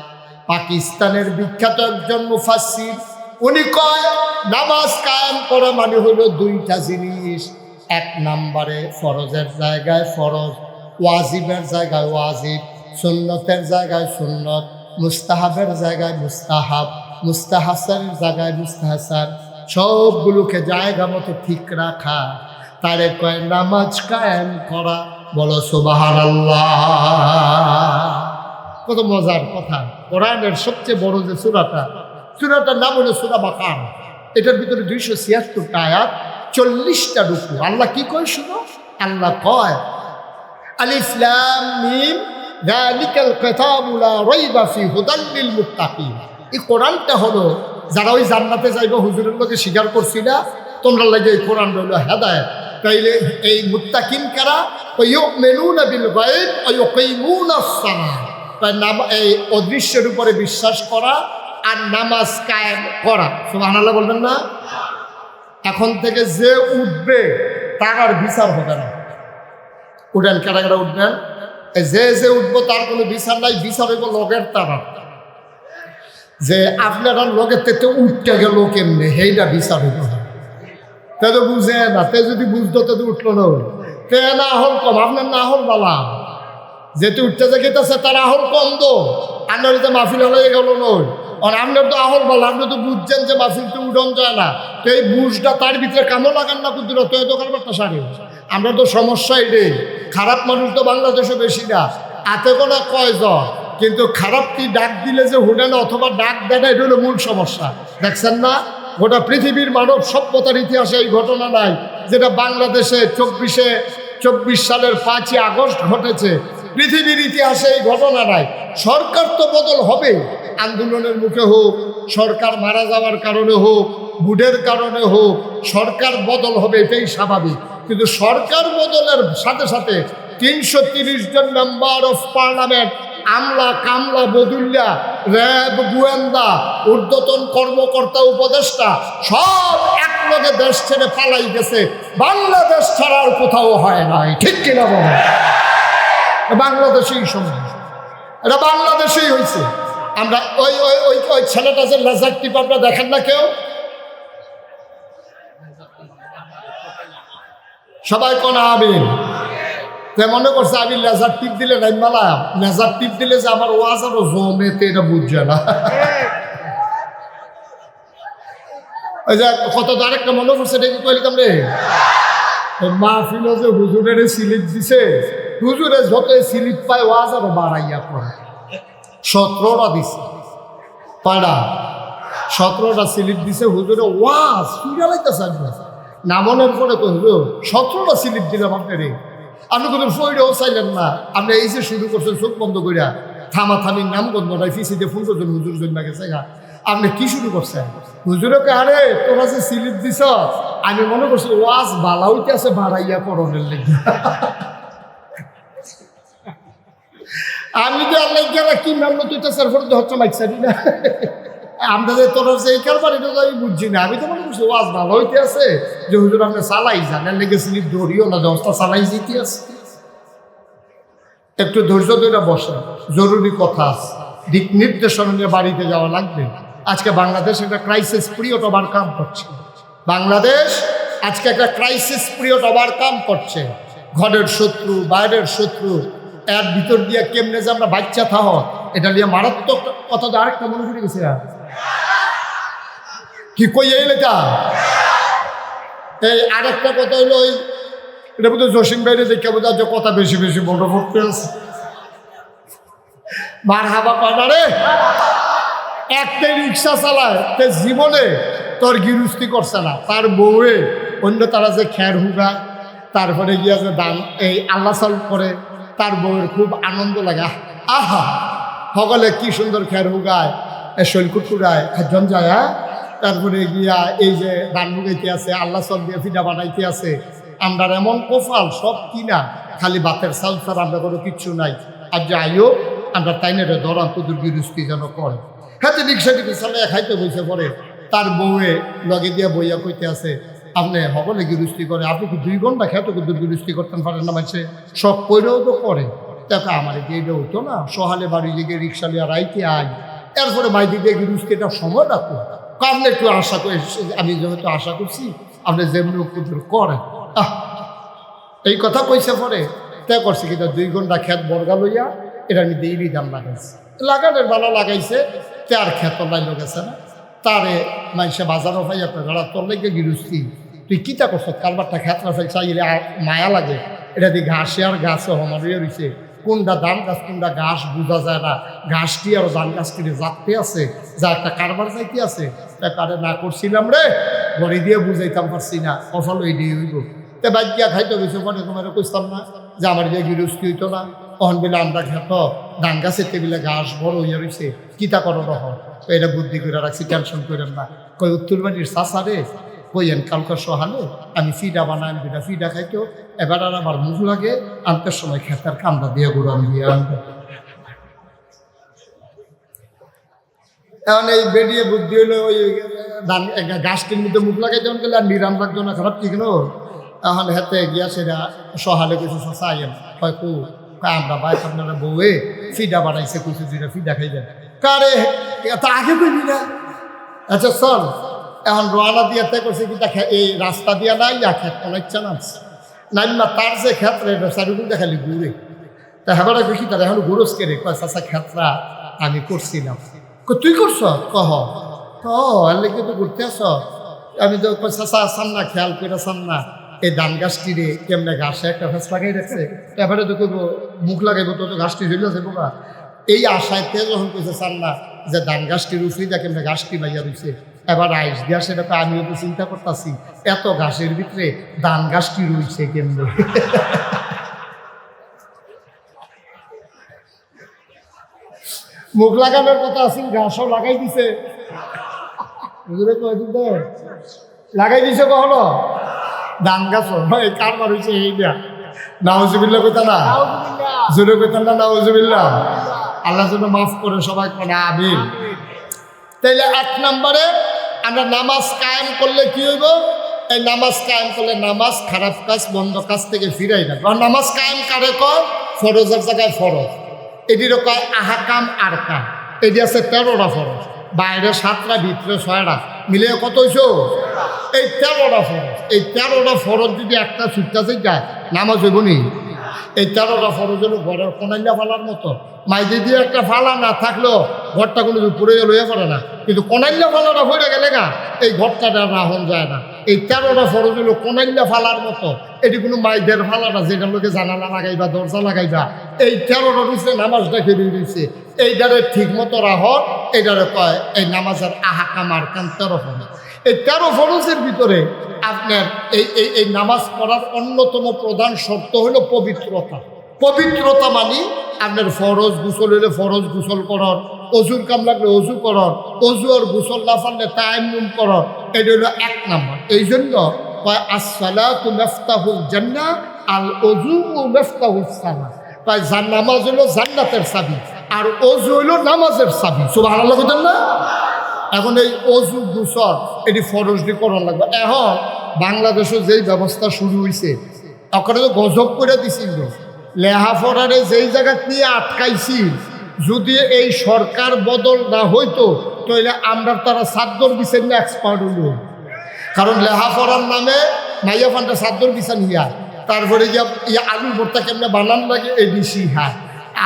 পাকিস্তানের বিখ্যাত একজন মুফাসসির, উনি কয় নামাজ কায়েম করা মানে হলো 2টা জিনিস। 1 নম্বরে ফরজের জায়গায় ফরজ, ওয়াজিবের জায়গায় ওয়াজিব। সুন্নতের জায়গায় সুন্নত, মুস্তাহাবের জায়গায় মুস্তাহাব, মুস্তাহাসানের জায়গায় মুস্তাহাসান, সবগুলোকে জায়গা মতো ঠিক রাখা, তারে কয় নামাজ কায়েম করা। বলো সুবহানাল্লাহ। কত মজার কথা। কোরআনের সবচেয়ে বড় যে সূরাটার নাম হলো সূরা বাকারা। এটার ভিতরে 276টা আয়াত, 40টা রুকু। আল্লাহ কি কয় শুনো? আল্লাহ কয় আলিফ লাম মিম যালিকাল কিতাবু লা রাইবা ফি হুদাল লিল মুত্তাকিন। এই কোরআনটা হলো যারা ওই জান্নাতে যাইবে হুজুরের লোকে স্বীকার করছি না, তোমরা লাগে এই কোরআন হলো হেদায়েত। তাইলে এই মুত্তাকিন কারা? ইউমিনুনা বিল গায়ব ওয়া ইউকিমুনাস সালাহ। এই অদৃশ্যের উপরে বিশ্বাস করা আর নামাজ কায়েম করা। সুবহানাল্লাহ বলবেন না? এখন থেকে যে উঠবে তার আর বিচার হবে না। উঠেন, কারা কারা উঠবেন? যে উঠবো তার কোনো বিচার নাই। বিচার হইব লগের তারা, যে আপনারা লগের থেকে উঠতে গেল কেমনে, সেইটা বিচার হইব। তে তো বুঝে না, তে যদি বুঝতো তে তো উঠলো না। তে না হল কম, আপনার না হল বালা। যেতে উঠতে যে গেতেছে তার আহল কম তো, আপনার যে মাহফিল হয়ে গেল নয়। আর আপনার তো আহল বলা, আপনি তো বুঝছেন যে মাহফিল তো উঠন যায় না। তো এই বুঝটা তার ভিতরে কামও লাগান না কুদুর, তো এই দোকান একটা সারি। আমরা তো সমস্যা এটাই, খারাপ মানুষ তো বাংলাদেশে বেশি না, হাতে গোনা কয়জন, কিন্তু খারাপটি ডাক দিলে যে হুডে না অথবা ডাক দেয় না, এটা হলো মূল সমস্যা। দেখছেন না, গোটা পৃথিবীর মানব সভ্যতার ইতিহাসে এই ঘটনা নাই যেটা বাংলাদেশে 24 সালের 5ই আগস্ট ঘটেছে। পৃথিবীর ইতিহাসে এই ঘটনা নাই। সরকার তো বদল হবে, আন্দোলনের মুখে হোক, সরকার মারা যাওয়ার কারণে হোক, বুডের কারণে হোক, সরকার বদল হবে, এটাই স্বাভাবিক। কিন্তু সরকার বদলের সাথে সাথে 330 জন মেম্বার অফ পার্লামেন্ট, আমলা কামলা বদুল্লা, র্যাব, গোয়েন্দা, ঊর্ধ্বতন কর্মকর্তা, উপদেষ্টা সব একলগে দেশ ছেড়ে পালাই গেছে। বাংলাদেশ ছাড়া আর কোথাও হয় নাই, ঠিক কিনা বলে? বাংলাদেশেই সময়, এটা বাংলাদেশেই হয়েছে। আমরা ওই ওই ওই ওই ছেলেটা যে লেজার টিপ আপনারা দেখেন না কেউ? সবাই কোন আমিন? মনে করছে আমি লেজার টিপ দিলে নাইমালা, লেজার টিপ দিলে যে আমার ওয়াজ আরো জমেতে, এটা বুঝছে না। ওই যে কত আরেকটা মনে করছে, এটা কি কইলাম রে, মাহফিল যে হুজুরের স্লিপ দিছে, হুজুরে যত স্লিপ পায় ওয়াজ আরো বাড়াইয়া পড়ে। 17টা দিছে, পাড়া 17টা স্লিপ দিছে হুজুরে, ওয়াজ ফিরালাইতেছে নামনের পরে তো হুজুর 17টা স্লিপ দিলাম আপনার। আপনি কোনো ফইরেও চাইলেন না, আপনি এই যে শুরু করছেন চোখ বন্ধ করিয়া, থামাথামির নাম গন্ধ নাই, ফিসিতে ফোন করছেন হুজুর জন্য গেছে গা। আপনি কি শুরু করছেন? হুজুরকে আরে তোরা যে স্লিপ দিছ, আমি মনে করছি ওয়াজ বালা হইতে আছে বাড়াইয়া পড়নের লেগে। আমি তো আল্লাহ গেলা কি নামলো তুই তো সার্ফর তো হচ্ছে মাইকসারি না। আমরা যে তোর যে এই কারবার, এটা তো আমি বুঝছি না। আমি তো মনে করছি ওয়াজ ভালো হইতে আছে, যে হুজুর আপনি চালাই জানেন লেগে স্লিপ ধরিও না, দশটা চালাই যেতে আছে। একটু ধৈর্য ধরে বসে, জরুরি কথা আছে, দিক নির্দেশনা নিয়ে বাড়িতে যাওয়া লাগবে। আজকে বাংলাদেশ একটা ক্রাইসিস পিরিয়ড ওভারকাম করছে। বাংলাদেশ আজকে একটা ক্রাইসিস পিরিয়ড ওভারকাম করছে। ঘরের শত্রু, বাইরের শত্রু, এর ভিতর দিয়ে কেমনে যে আমরা বাচ্চা থাহ, এটা নিয়ে মারাত্মক কথা। আরেকটা মনে করে গেছে কি কই এটা, এই আরেকটা কথা হইলো, ওই এটা বোধ হয় জসিম বাইরে দেখে বোঝা যে কথা বেশি বেশি বড় পড়তে আছে। মার হাবা কয়না রে, একটাই রিক্সা চালায়, তে জীবনে তোর গিরুস্তি করছে না, তার বউয়ে অন্য তারা যে খ্যার হুগা, তারপরে গিয়া যে দান এই আল্লাহ সাল করে, তার বউয়ের খুব আনন্দ লাগে। আহা সকলে কি সুন্দর খ্যার হুগায়, শৈলকুট কুড়ায়, খাদ্যন যায়। তারপরে গিয়া এই যে দান হুগাইতে আছে, আল্লাহ সাল দিয়ে ফিডা বানাইতে আছে। আমরা এমন কোফাল সব কিনা, খালি বাতের চাল ছাড়া আমরা কোনো কিচ্ছু নাই। আর যে আইও আমরা তাইনের ধরান তোদের গিরুস্তি যেন করে। হাতে রিক্সাটিকে চালাইয়া খাইতে বসে পড়ে, তার বউয়ে লগে দিয়া বইয়া কইতে আছে, আপনি সকলে গিরুস্তি করে, আপনি কি 2 ঘন্টা খেতে কিন্তু গিরুস্তি করতেন পারেন না? মানুষে সব কইরেও তো করে। দেখো আমার গিয়ে হতো না, সহালে বাড়ি গিয়ে রিক্সা লিয়া রাইতে আই, এরপরে বাইরে দিয়ে গিরুস্তি, এটা সময় রাখো, আপনি একটু আশা করে, আমি যেহেতু আশা করছি আপনি যেমনি কুদুর করেন। এই কথা কইছে পরে তে করছে কিন্তু 2 ঘন্টা খেত বর্গা লইয়া এটা আমি দেইলি দাম লাগাইছি, লাগানোর ভালো লাগাইছে, তার ক্ষেত লাইল গেছে না, তারে মানুষে বাজারও পাই আপনার ঘোড়া তোর লেগে গিরুস্তি, তুই কিতা করছ কারবারটা ক্ষেত্রা ফেল চাইলে মায়া লাগে, এটা দিয়ে ঘাসে আর গাছে হমারিয়ে রয়েছে, কোনটা ধান গাছ কোনটা ঘাস বোঝা যায় না, ঘাসটি আর ধান গাছটি জাততে আছে, যা একটা কারবার যাইতে আছে, তা কারে না করছিলাম রে ঘরে দিয়ে বুঝাইতাম পারছি না, ফসল ওই দিয়ে হইব, তে বাদ গিয়া খাইতে গেছে পরে তোমার কইতাম না যে আমার দিয়ে গিরস্তি হইতো না, অহন বেলে আমরা খেত ধান গাছের টেবিলে ঘাস বড় হইয়া রয়েছে, কিতা করো রহ, এটা বুদ্ধি করে রাখছি, টেনশন করেন না, কই উত্তরবাড়ির চাষারে কইয়েন কালকে সহালে আমি ফিডা বানাই, বিটা ফিডা খাইতো, এবার আর আমার মুখ লাগে আনতে সময় খেতার কান্দা দিয়ে গুড়ান দিয়ে আনবে। এখন এই বেরিয়ে বুদ্ধি হলো ওই ধান গাছটির মধ্যে মুখ লাগাই যেমন গেলে আর নিরাম লাগতো না, খারাপ ঠিক নো, এখন হাতে গিয়া সেটা সহালে কিছু চাইয়েন হয় কু আমরা ভাই আপনারা বউয়ে ফিডা বানাইছে কিছু দুইটা ফিডা খাইবেন, কারে তা আগে কইবি না, আচ্ছা চল এখন রোয়ানা দিয়ে তে করছে কি দেখা এই রাস্তা দিয়া নাই যা ক্ষেত অনেকটা নামছে নাইমা তার যে ক্ষেত্রে চারিগুলো দেখালি ঘুরে, তা হেবার দেখি তার এখন ঘুরস কে রে কয় চাষা ক্ষেত্রা আমি করছিলাম, তুই করছ কহ এর লেগে তো ঘুরতে আস, আমি তো চাষা আসান না খেয়াল করে আসান না এই ধান গাছটি রে কেমনে ঘাসে একটা ফেস লাগাই রাখছে, এবারে তো কইব মুখ লাগাইব তো ঘাসটি ঝুলে যাবো না, এই আশায় তে যখন কইছে চান না যে ধান গাছটির উফরি যা কেমনে ঘাসটি বাইয়া রয়েছে, এবার আইস দিয়া সেটা তো আমিও তো চিন্তা করতেছি এত ঘাসের ভিতরে ধান গাছটি রয়েছে কেমনে। মুখ লাগানোর কথা আছে, ঘাসও লাগাই দিছে, লাগাই দিছে কখনো ধান গাছও এই কারবার হয়েছে এইটা, নাউজুবিল্লাহ কথা না, জোরে কথা না, নাউজুবিল্লাহ, আল্লাহ যেন মাফ করে সবাই কোন আমিন। তাইলে 1 নম্বরে আমরা নামাজ কায়েম করলে কি হইব, এই নামাজ কায়েম করলে নামাজ খারাপ কাজ বন্ধ কাজ থেকে ফিরাই না, কারণ নামাজ কায়েম কারে কয় ফরজের জায়গায় ফরজ, এটিরও কয় আহাকাম আর কাম, এটি আছে 13টা ফরজ, বাইরে 7টা ভিতরে 6টা মিলে কত হইছো, এই 13টা ফরজ, এই 13টা ফরজ যদি একটা ছুটতে যায় নামাজ হইব নি, এই 13টা ফরজ হলো ঘরের কোনাইলা ফালার মতো, মাইদে দিয়ে একটা ফালা না থাকলেও ঘরটা কোনো পুড়ে লইয়া পড়ে না, কিন্তু কোনাইল্লা ফালাটা ভরে গেলে গা এই ঘরটাটা রাহন যায় না, এই 13টা ফরজ হলো কোনাইল্লা ফালার মতো, এটি কোনো মাইদের ফালাটা যেটার লোকে জানালা লাগাইবা দরজা লাগাইবা, এই 13টা রয়েছে নামাজটা খেয়ে দিয়েছে, এইটারে ঠিক মতো রাহন, এইটারে কয় এই নামাজের আহাকাম আর কাম 13 ফরজ, এই 13 ফরজের ভিতরে আপনার এই নামাজ পড়ার অন্যতম প্রধান শর্ত হলো পবিত্রতা, পবিত্রতা মানে আপনার ফরজ গোসল হইলে ফরজ গোসল করার, অজুর কাম লাগলে অজু করার, অজু আর গোসল না পারলে তায়াম্মুম করার, এটা হলো 1 নম্বর। এই জন্য কয় আসসালাতু মিফতাহুল জান্নাহ আল ওযু মিফতাহুস সালাহ, কয় নামাজ হলো জান্নাতের চাবি আর অজু হইল নামাজের চাবি, সুবহানাল্লাহ বলেন না। এখন এই অজু গোসল এটি ফরজ দিয়ে করার লাগবে। এখন বাংলাদেশে যেই ব্যবস্থা শুরু হয়েছে ওখানে তো গজব করে দিছিল, লেহাপড়ারে যেই জায়গা নিয়ে আটকাইছি, যদি এই সরকার বদল না হইতো তাহলে আমরা তারা চাদর বিছেন না এক্সপার্ট হইল, কারণ লেহাপড়ার নামে মাইয়া ফান্ডা চাদর বিছান হিয়া, তারপরে ইয়া আলু ভর্তা কেমনে বানান লাগে এই বেশি হ্যাঁ,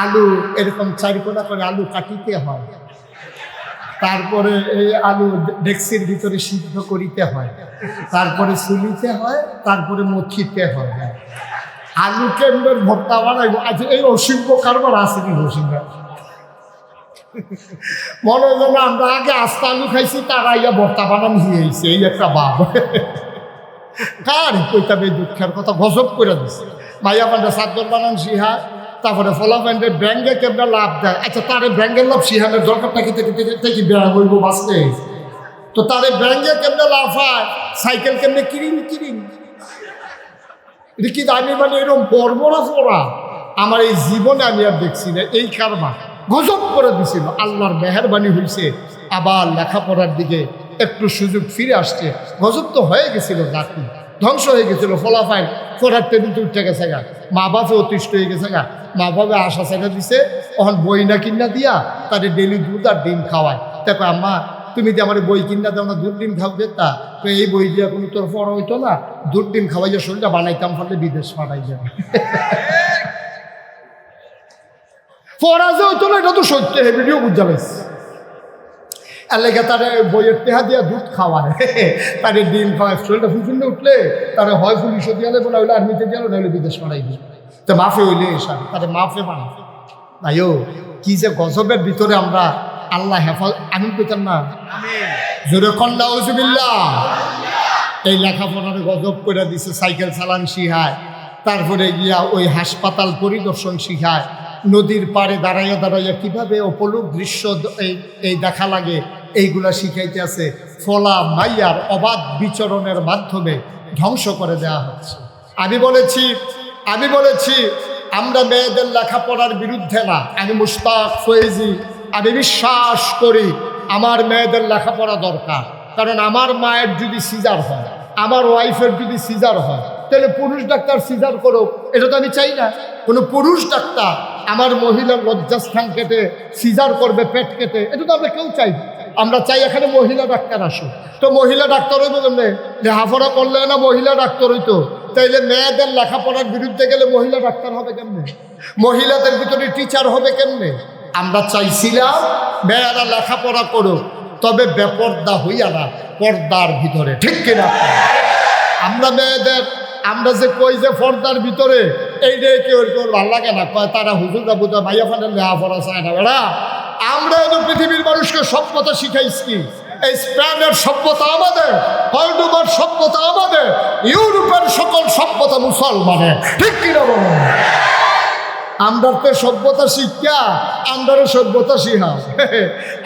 আলু এরকম 4 কোনা করে আলু কাটিতে হয়, তারপরে এই আলু ডেক্সির ভিতরে সিদ্ধ করিতে হয়, তারপরে চুলিতে হয়, তারপরে মথিতে হয়, আলু কেমন ভর্তা বানাইব। আচ্ছা এই অসীম্য কারবার আছে কি অসীম্য মনে হয় আমরা আগে আস্তা আলু খাইছি, তারা ইয়া ভর্তা বানান হয়েছে, এই একটা ভাব কার কইতাবে দুঃখের কথা গজব করে দিচ্ছে। মাইয়া পান্ডা চাদর বানান সিহা, তারপরে ফলা প্যান্ডে ব্যাঙ্গে কেমন লাভ দেয়, আচ্ছা তারে ব্যাঙ্গের লাভ সিহানের দরকারটা কি ব্যায়াম হইব বাঁচতে, তো তারে ব্যাঙ্গে কেমনে লাভ হয়, সাইকেল কেমনে কিরিং এটা কি আমি মানে এরকম বর্বরা পড়া আমার এই জীবনে আমি আর দেখছি না, এই কারবার গজব করে দিছিল। আল্লাহর মেহেরবানি হয়েছে, আবার লেখাপড়ার দিকে একটু সুযোগ ফিরে আসছে, গজব তো হয়ে গেছিল, জাতি ধ্বংস হয়ে গেছিল, ফলাফাইল পড়ার টেবিলতে উঠে গেছে গা, মা বাপে অতিষ্ঠ হয়ে গেছে গা, মা বাবা আশা ছেড়ে দিছে, তখন বই না কিনা দিয়া তাদের ডেলি দুধ আর ডিম খাওয়ায়, তারপর আম্মা তুমি যে আমার বই কিনা দাও না, দুধ ডিম খাওয়াবে, তা তো এই বই দিয়া কোনো তোর পড়া হইতো না, দুধ ডিম খাওয়াইয়া শরীরটা বানাইতাম, ফলে বিদেশ পাঠাই যাবে। পড়া যে হইতো না, এটা তো সত্য, হে ভিডিও বুঝা পেয়েছে। এর লেগে তারে বইয়ের টেহা দিয়া দুধ খাওয়ায়, তারে ডিম খাওয়ায়, শরীরটা ফুসুন্ড উঠলে তারে হয় পুলিশে দিয়ে নেবো, না হইলে আর্মিতে দিয়ে না হলে বিদেশ পাঠাই দিই। তো মাফে হইলে এসব তারে মাফে বানা ভাইও, কি যে গজবের ভিতরে আমরা আল্লাহ হেফাজ। আমিন পেতাম না জোরে কন্যা উজুবিল্লাহ। এই লেখাপড়ার গজব করে দিছে, সাইকেল চালান শিখায়, তারপরে গিয়া ওই হাসপাতাল পরিদর্শন শিখায়, নদীর পাড়ে দাঁড়াইয়া দাঁড়াইয়া কীভাবে অপলুক দৃশ্য এই দেখা লাগে এইগুলা শিখাইতে আছে। ফলা মাইয়ার অবাধ বিচরণের মাধ্যমে ধ্বংস করে দেওয়া হচ্ছে। আমি বলেছি আমরা মেয়েদের লেখাপড়ার বিরুদ্ধে না। আমি মুশতাক ফয়েজি, আমি বিশ্বাস করি আমার মেয়েদের লেখাপড়া দরকার। কারণ আমার মায়ের যদি সিজার হয়, আমার ওয়াইফের যদি সিজার হয়, তাহলে পুরুষ ডাক্তার সিজার করো, এটা তো আমি চাই না। কোনো পুরুষ ডাক্তার আমার মহিলার লজ্জাস্থান কেটে সিজার করবে, পেট কেটে, এটা তো আমরা কেউ চাই না। আমরা চাই এখানে মহিলা ডাক্তার আসুক। তো মহিলা ডাক্তার হইব কেমনে? লেখাপড়া করলে না মহিলা ডাক্তার হইতো, তাইলে মেয়েদের লেখাপড়ার বিরুদ্ধে গেলে মহিলা ডাক্তার হবে কেমনে? মহিলাদের ভিতরে টিচার হবে কেমনে? আমরা চাইছিলাম মেয়েরা লেখাপড়া করুক, তবে বেপর্দা হইয়া না, পর্দার ভিতরে, ঠিক কিনা? আমরা মেয়েদের আমরা যে কই যে পর্দার ভিতরে, এইটাই কেউ ভালো লাগে না, কয় তারা হুজুররা বুঝা ভাইয়া ফানের লেখাপড়া চায় না। বেড়া আমরা তো পৃথিবীর মানুষকে সভ্যতা শিখাইছি। এই স্পেনের সভ্যতা আমাদের, হলডুবার সভ্যতা আমাদের, ইউরোপের সকল সভ্যতা মুসলমানের, ঠিক কিনা বলো? আমরাতে সভ্যতা শিক্ষা, আমরারও সভ্যতা শিখাও।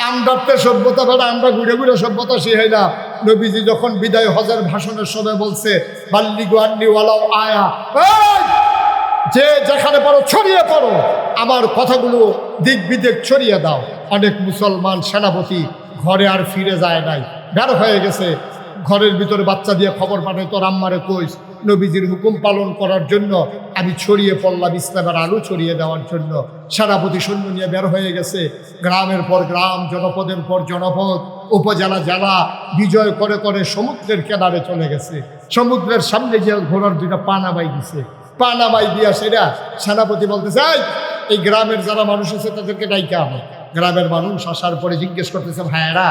আমরাতে সভ্যতা বেড়া, আমরা ঘুরে ঘুরে সভ্যতা শিখাই না। নবীজি যখন বিদায় হজের ভাষণের সময় বলছে বাল্লিগু আন্নি ওয়ালাউ আয়া, যে যেখানে পারো ছড়িয়ে পড়ো, আমার কথাগুলো দিক বিদিক ছড়িয়ে দাও। অনেক মুসলমান সেনাপতি ঘরে আর ফিরে যায় নাই, বের হয়ে গেছে, ঘরের ভিতরে বাচ্চা দিয়ে খবর পাঠায়, তোর আম্মারে কইস নবীজির হুকুম পালন করার জন্য আমি ছড়িয়ে পড়লাম, ইসলামের আলো ছড়িয়ে দেওয়ার জন্য। সেনাপতি সৈন্য নিয়ে বের হয়ে গেছে, গ্রামের পর গ্রাম, জনপদের পর জনপদ, উপজেলা জেলা বিজয় করে করে সমুদ্রের কিনারে চলে গেছে। সমুদ্রের সামনে গিয়ে ঘোড়ার দুইটা পা নামাই দিছে। পা নামাই দিয়া সেটা সেনাপতি বলতেছে, এই গ্রামের যারা মানুষ আছে তাদেরকে ডাইকা আনো। গ্রামের মানুষ আসার পরে জিজ্ঞেস করতেছে, ভাইয়েরা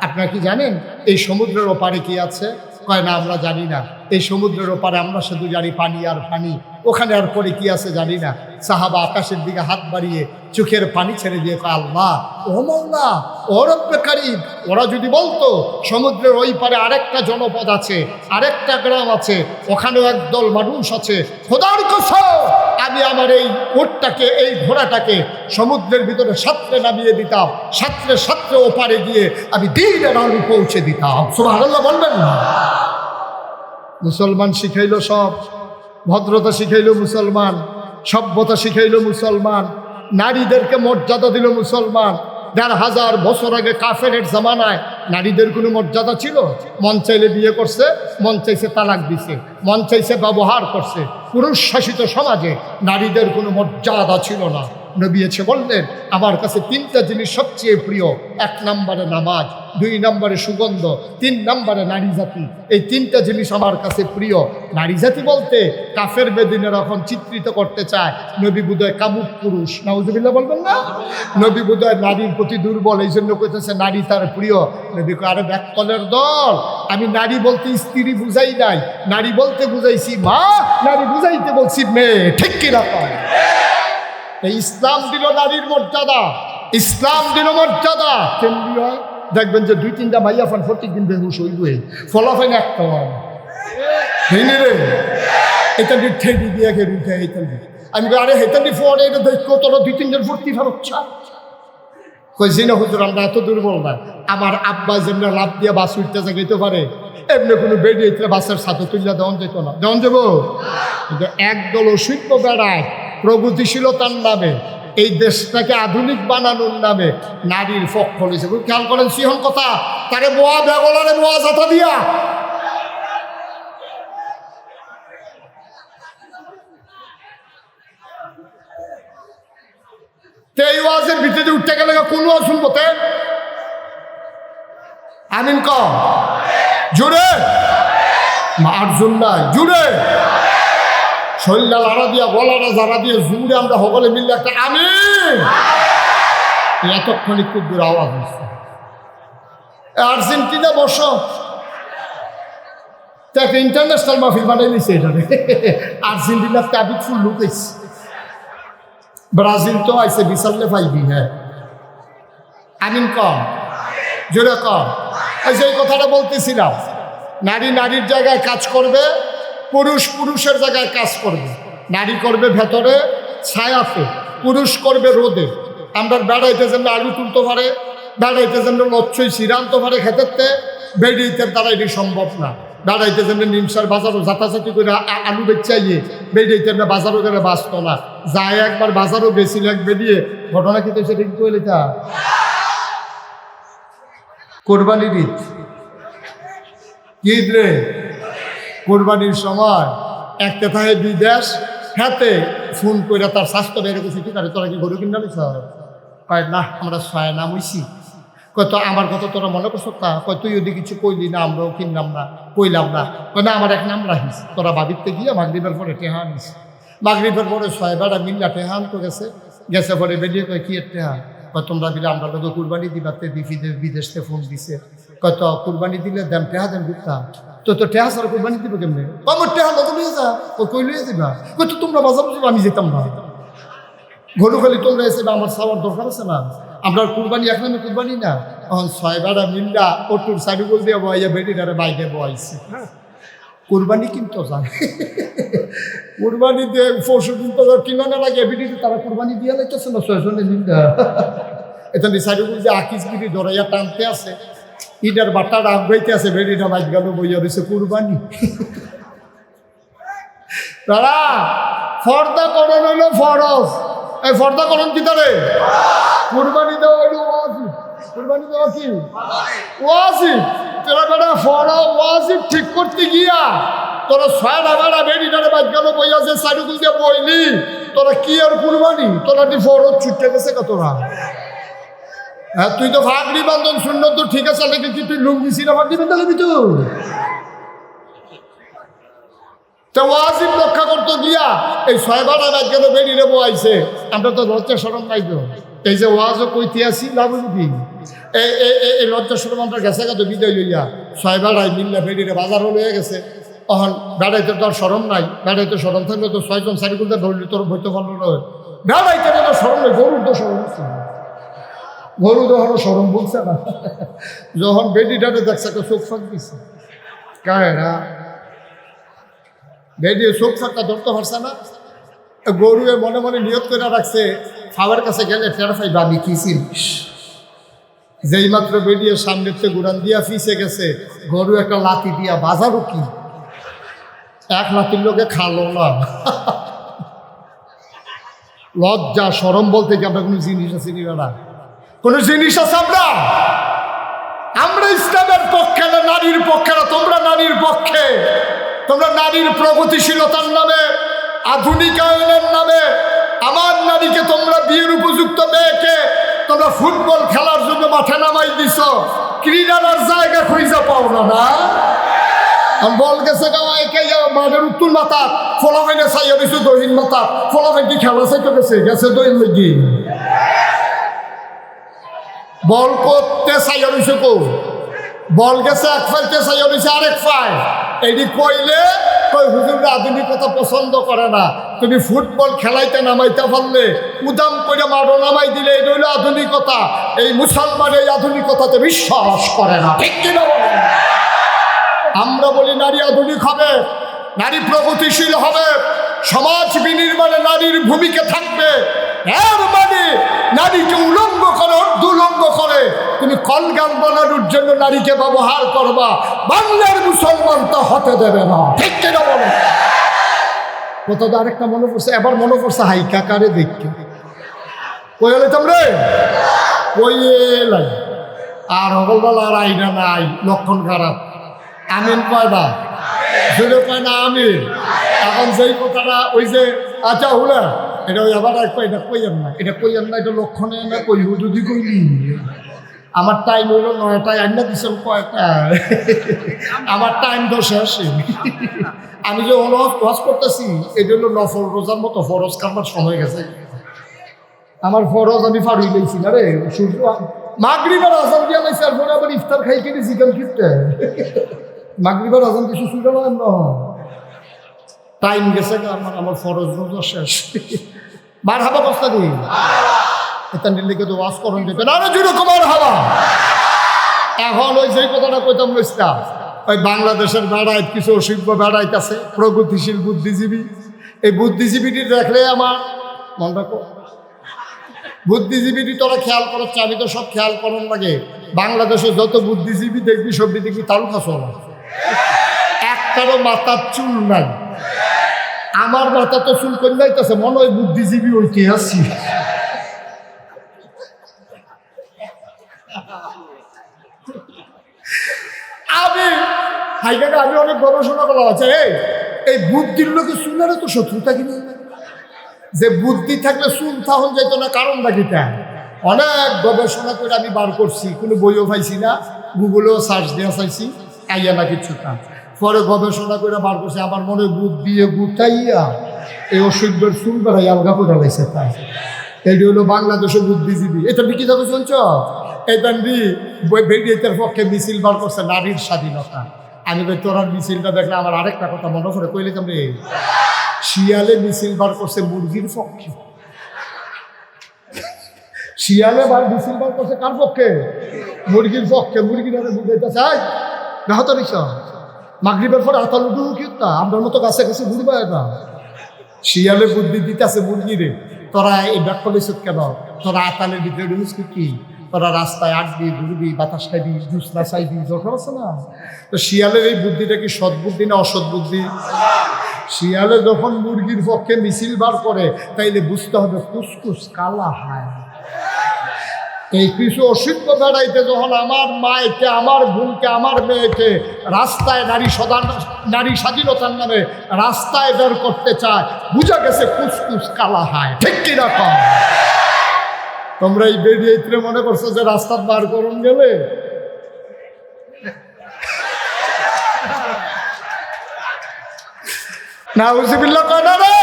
আপনারা কি জানেন এই সমুদ্রের ওপারে কি আছে? কয় না, আমরা জানি না। এই সমুদ্রের ওপারে আমরা শুধু জানি পানি আর পানি, ওখানে আর পরে কি আছে জানি না। সাহাবা আকাশের দিকে হাত বাড়িয়ে চোখের পানি ছেড়ে দিয়ে কয়, আল্লাহ ও মাওলা ও রব্বে কারীম, ওরা যদি বলতো সমুদ্রের ওই পারে আরেকটা জনপদ আছে, আরেকটা গ্রাম আছে, ওখানেও একদল মানুষ আছে, খোদার কসম আমি আমার এই উটটাকে, এই ঘোড়াটাকে সমুদ্রের ভিতরে সাঁতরে নামিয়ে দিতাম, সাঁতরে সাঁতরে ওপারে গিয়ে আমি দিনের আলো পৌঁছে দিতাম। সুবহানাল্লাহ বলবেন না? মুসলমান শিখাইলো সব, ভদ্রতা শিখাইলো মুসলমান, সভ্যতা শিখাইলো মুসলমান, নারীদেরকে মর্যাদা দিল মুসলমান। ১৫০০ বছর আগে কাফেরের জামানায় নারীদের কোনো মর্যাদা ছিল? মন চাইলে বিয়ে করছে, মন চাইছে তালাক দিছে, মন চাইছে ব্যবহার করছে। পুরুষ শাসিত সমাজে নারীদের কোনো মর্যাদা ছিল না। নবী এসে বললেন, আমার কাছে 3টা জিনিস সবচেয়ে প্রিয়। 1 নম্বরে নামাজ, 2 নম্বরে সুগন্ধ, 3 নম্বরে নারী জাতি। এই 3টা জিনিস আমার কাছে প্রিয়। নারী জাতি বলতে কাফের বেদিনের এখন চিত্রিত করতে চায় নবী বুদয় কামুক পুরুষ। নাউজুবিল্লাহ বলবেন না? নবী বুদয় নারীর প্রতি দুর্বল, এই জন্য কইতেছে নারী তার প্রিয়। নবী কয়, আরে ব্যাককলের দল, আমি নারী বলতে স্ত্রী বুঝাই নাই, নারী বলতে বুঝাইছি মা, নারী বুঝাইতে বলছি মেয়ে, ঠিক কিনা? ইসলাম দিল নারীর মর্যাদা, ইসলাম দিল মর্যাদা। কেমনি হয় দেখবেন যে 2-3টা মাইয়া ফান প্রত্যেকদিন বেহুশ হইবে, ফলাফাইন একটা হয় রে, এটা ঠেকি দিয়ে উঠে হেতালি। আমি আরে হেতালি ফোন এটা দেখো, তোরা 2-3 জন ভর্তি ফেরচ্ছা কইছি না হুজুর, আমরা এত দুর্বল না। আমার আব্বা যেমনি লাভ দিয়ে বাস উঠতে যাইতে পারে, এমনি কোনো বেরিয়ে বাসের সাথে তুললে দেওয়ান যেত না। দেওয়ান যাবো? কিন্তু একদল অসুস্থ বেড়ায় প্রগতিশীলতার নামে, এই দেশটাকে আধুনিক বানানোর নামে নারীর পক্ষ নিয়েছে। খেয়াল করেন সিহন কথা, তারে বোয়া বেগলারে বোয়া জাতা দিয়া এই ওয়াজের ভিতরে উঠতে গেলে কোন ওয়াজ শুনবো? আমিন কম জুড়ে মারজুন নাই জুড়ে শরীরটা লাড়া দিয়া গলাটা জারা দিয়ে জুড়ে আমরা সকলে মিললে একটা আমিন এতক্ষণ একটু দূর আওয়াজ হচ্ছে। আর্জেন্টিনা বসো একটা ইন্টারন্যাশনাল মাহফিল বানাই নিছে এটা আর্জেন্টিনার তাবিক ফুল লুকেছে ব্রাজিল তো আইসে বিশালে পাইবি হ্যাঁ আমিন কম জোরে কম। এই যে কথাটা বলতেছিলাম নারী নারীর জায়গায় কাজ করবে পুরুষ পুরুষের জায়গায় কাজ করবে। নারী করবে ভেতরে ছায়াতে পুরুষ করবে রোদে। আমরা বেড়াইতে যেন আলু তুলতে পারে বেড়াইতে যেন লচ্ছই শিরা আনতে পারে খেতেতে বেড়িতে দ্বারা এটি সম্ভব না। বেড়াইতে যেন নিমসার বাজারও যাতাযাতি করে আলু বেচাইয়ে বেড়িতে বাজারও করে বাঁচত না যায় একবার বাজারও বেশি লাগ বেরিয়ে ঘটনা খেতে সেটা কিন্তু হইলে তা কোরবানির ঈদ রে কোরবানির সময় একটা থাকে বিদেশ হাতে ফোন করে তার স্বাস্থ্য বেড়ে গেছে ঠিক আছে তোরা কি গরু কিনা নিস কয় না আমরা ছয় নাম হইছি কয় তো আমার কথা তোরা মনে করছো তা কয় তুই ওদিকে কিছু কইলি না আমরাও কিনলাম না কইলাম না কয় না আমার এক নাম রাখিস তোরা বাবিতে গিয়ে মাগরিবের পরে টেহা আনিস মাগরিবের পরে ছয় বেড়া মিল্লা টেহা আনতো গেছে পরে বেরিয়ে কয় কি এর টেহা কয় তোমরা দিলে আমরা লোক কুরবানি দিবাতে বিদেশ থেকে ফোন দিছে কয় তো কুরবানি দিলে দেন টেহা দেন গুপ্তা তো টেহা সারা কুরবানি দিব কেমনে আমার টেহা লোক নিয়ে যা ও কই লিয়ে দিবা কই তো তোমরা বাজার যাবো আমি যেতাম না গরু খালি তোমরা এসে আমার সাওয়ার দরকার আছে না আমরা কুরবানি এক নামে কুরবানি না এখন ছয় বেড়া মিল্লা ওটুর সাইডুগুল দিয়ে বইয়া বেডিটারে বাইকে বইছে কুরবানি কিন্তু যায় কুরবানি দিয়ে পশু কিন্তু কিনানো লাগে বেডিতে তারা কুরবানি দিয়ে লাগতেছে না ছয়জনে মিল্লা এটা সাইডুগুল দিয়ে আকিসগিরি ধরাইয়া টানতে আছে ইটার বাট্টা রাগ বইতে আছে বেডিটা বাইক গেল বইয়া রয়েছে কুরবানি তারা ফর্দা করণ হইল ফরজ এই ফর্দা করণ কি তারে কুরবানি দেওয়া হইল ওয়াজিব কুরবানি দেওয়া কি ওয়াজিব তোরা বেটা ফরজ ওয়াজিব ঠিক করতে গিয়া তোরা ছয়টা বেড়া বেডিটারে বাইক গেল বইয়া যে সাইডুগুল দিয়ে বইলি তোরা কি আর কুরবানি তোরা দি ফরজ ছুটে গেছে কতরা হ্যাঁ তুই তো ফাগড়ি বান্ধন শূন্য তো ঠিক আছে কি তুই লুঙ্গি ছিল ফাগড়ি বান্ধন নিবি তো ওয়াজিব রক্ষা করতে গিয়া এই ছয় বাড়া রাত গেল বেরিয়ে বইছে আমরা তো লজ্জা সরম নাই তো এই যে ওয়াজও কইতে আসি লাভ কি এই লজ্জা সরম আমরা গেছে গা তো বিদায় লইয়া ছয় বাড়ায় মিল্লা বেরিয়ে বাজারও লয়ে গেছে তখন বেড়াইতে তো আর সরম নাই বেড়াইতে সরম থাকলে তো ছয়জন সারিগুলতে ধরলি তোর বইতে পারলো নয় বেড়াইতে তো সরম নেই গরুর তো সরম হচ্ছে গরু তখনও সরম বলছে না যখন বেডিটাতে দেখছে একটা চোখ ফাঁক দিচ্ছে কায়রা বেডিয়ে চোখ ফাঁকটা ধরতে পারছে না গরুয়ে মনে মনে নিয়ত করে রাখছে খাবার কাছে গেলে টের পাইবা আমি কি চিনিস যেই মাত্র বেডিয়ে সামনের থেকে গুড়ান দিয়া ফিসে গেছে গরু একটা লাথি দিয়া বাজারও কি এক লাথির লোকে খালো না লজ্জা সরম বলতে কি আমরা কোনো জিনিস আছে না কোন জিনিস আছে আমরা ইসলামের পক্ষে না নারীর পক্ষে না তোমরা নারীর পক্ষে তোমরা নারীর প্রগতিশীলতার নামে আধুনিকায়নের নামে আমার নারীকে তোমরা বিয়ের উপযুক্ত মেয়েকে তোমরা ফুটবল খেলার জন্য মাঠে নামাই দিছ ক্রীড়ার জায়গা খুঁজে পাও না বল গেছে মাঠের উত্তর মাথা ফলাফাইনে চাইয়া দিছো দহিন মাথা ফলাফাইন কি খেলা চাইতে গেছে দহিন লাগি বল করতে চাইয়া রয়েছে কৌ বল গেছে এক ফাইলতে চাইয়া রয়েছে আরেক ফাইল এটি কইলে কই হুজুররা আধুনিকতা পছন্দ করে না তুমি ফুটবল খেলাইতে নামাইতে পারলে উদাম করে মারো নামাই দিলে এই হইল আধুনিকতা এই মুসলমান এই আধুনিকতাতে বিশ্বাস করে না ঠিক কিনা বলেন আমরা বলি নারী আধুনিক হবে নারী প্রগতিশীল হবে সমাজ বিনির্মাণে নারীর ভূমিকা থাকবে এর মানে নারীকে উলঙ্গ করে অর্ধুলঙ্গ করে তুমি কলগান বানানোর জন্য নারীকে ব্যবহার করবা বাংলার মুসলমান তা হতে দেবে না ঠিক কিনা বলো কোথাও তো আরেকটা মনে পড়ছে এবার মনে পড়ছে হাইকা কারে দেখতে কই এলাম রে কই এলাই আর হগলবেলা আর আইনা নাই লক্ষণ খারাপ আমিন কয়বা জোরে কয় না আমিন এখন যেই কথাটা ওই যে আচ্ছা হুলা এটা ওই আবার এটা কইয়েন না এটা লক্ষণে না কই যদি কইলি আমার টাইম হইল 9টায় আন্না দিচ্ছেন কয়টা আমার টাইম তো শেষ আমি যে ওয়াজ করতেছি এই জন্য নফল রোজার মতো ফরজ কামার সময় গেছে। আমার ফরজ আমি ফাড়ুই লইছি না রে। সূর্য মাগরিবের আজান দিয়ে লাইছে, আর পরে আবার ইফতার খাই কিনে চিকেন ফিরতে মাগরিবের আজান কিছু শুরু না, টাইম গেছে আমার ফরজ রোজা শেষ। মার হাবা কস্তা দিই এটা নিলে তো ওয়াজ করুন যেতেন আরো যেরকম আর হাবা। এখন ওই যে কথাটা কইতাম লইসটা, ওই বাংলাদেশের বেড়াইত কিছু অসভ্য বেড়াইতেছে প্রগতিশীল বুদ্ধিজীবী। এই বুদ্ধিজীবীটি দেখলে আমার মনটা বুদ্ধিজীবীটি তোরা খেয়াল করছে, আমি তো সব খেয়াল করার লাগে। বাংলাদেশে যত বুদ্ধিজীবী দেখবি সবই দেখবি তালু খাস, একটারও মাথার চুল নাই। আমার মাথা তো চুল করে যাইতেছে, মনে হয় বুদ্ধিজীবী ওইটি আসছি। আমি অনেক গবেষণা করা আছে, এই বুদ্ধির লোকে চুলের তো শত্রুতা কিনা, যে বুদ্ধি থাকলে চুল থাহন যেত না, কারণটা কিটা অনেক গবেষণা করে আমি বার করছি, কোনো বইও পাইছি না, গুগলেও সার্চ দেওয়া চাইছি, আইয়া না কিছু না। পরে গবেষণা করে বার করছি, আমার মনে বুদ্ধি গুটাইয়া এই অসভ্যের চুল বেড়াই আলগা করে লাইছে। তাই এইটি হলো বাংলাদেশের বুদ্ধিজীবী। এটা বিকি যাবে শুনছ, এটা বেরিয়েতের পক্ষে মিছিল বার করছে নারীর স্বাধীনতা। আমি তোর মিছিলটা দেখলে আমার আরেকটা কথা মনে করে কইলে রে, শিয়ালে মিছিল বার করছে মুরগির পক্ষে। শিয়ালে মিছিল বার করছে কার পক্ষে? মুরগির পক্ষে। মুরগির বুঝাইতে চাই না হতো রিক্সা মাগরিবের পর হাতাল উঠু কিতা আমার মতো কাছে কাছে ঘুরবে না। শিয়ালে বুদ্ধি দিতেছে মুরগিরে, তোরা এই ব্যাখ্যা লইছ কেন? তোরা আতালের ভিতরে ঢুকিস কি? তোরা রাস্তায় আটবি, ঘুরবি, বাতাস খাইবি, জুস না চাইবি, দরকার আছে না? তো শিয়ালের এই বুদ্ধিটা কি সৎ বুদ্ধি না অসৎ বুদ্ধি? শিয়ালে যখন মুরগির পক্ষে মিছিল বার করে তাইলে বুঝতে হবে কুসকুস কালা হায়। এই কিছু অসভ্য বেড়াইতে যখন আমার মায়েকে, আমার বোনকে, আমার মেয়েকে রাস্তায় নারী স্বাধীনতার নামে রাস্তায় বের করতে চায়, বুঝা গেছে কুসকুস কালা হায়। ঠিক কিনা কম? তোমরা এই বেরিয়ে মনে করছো যে রাস্তা বার করুন গেলে না, উজিবিল্লাহ কয় না রে।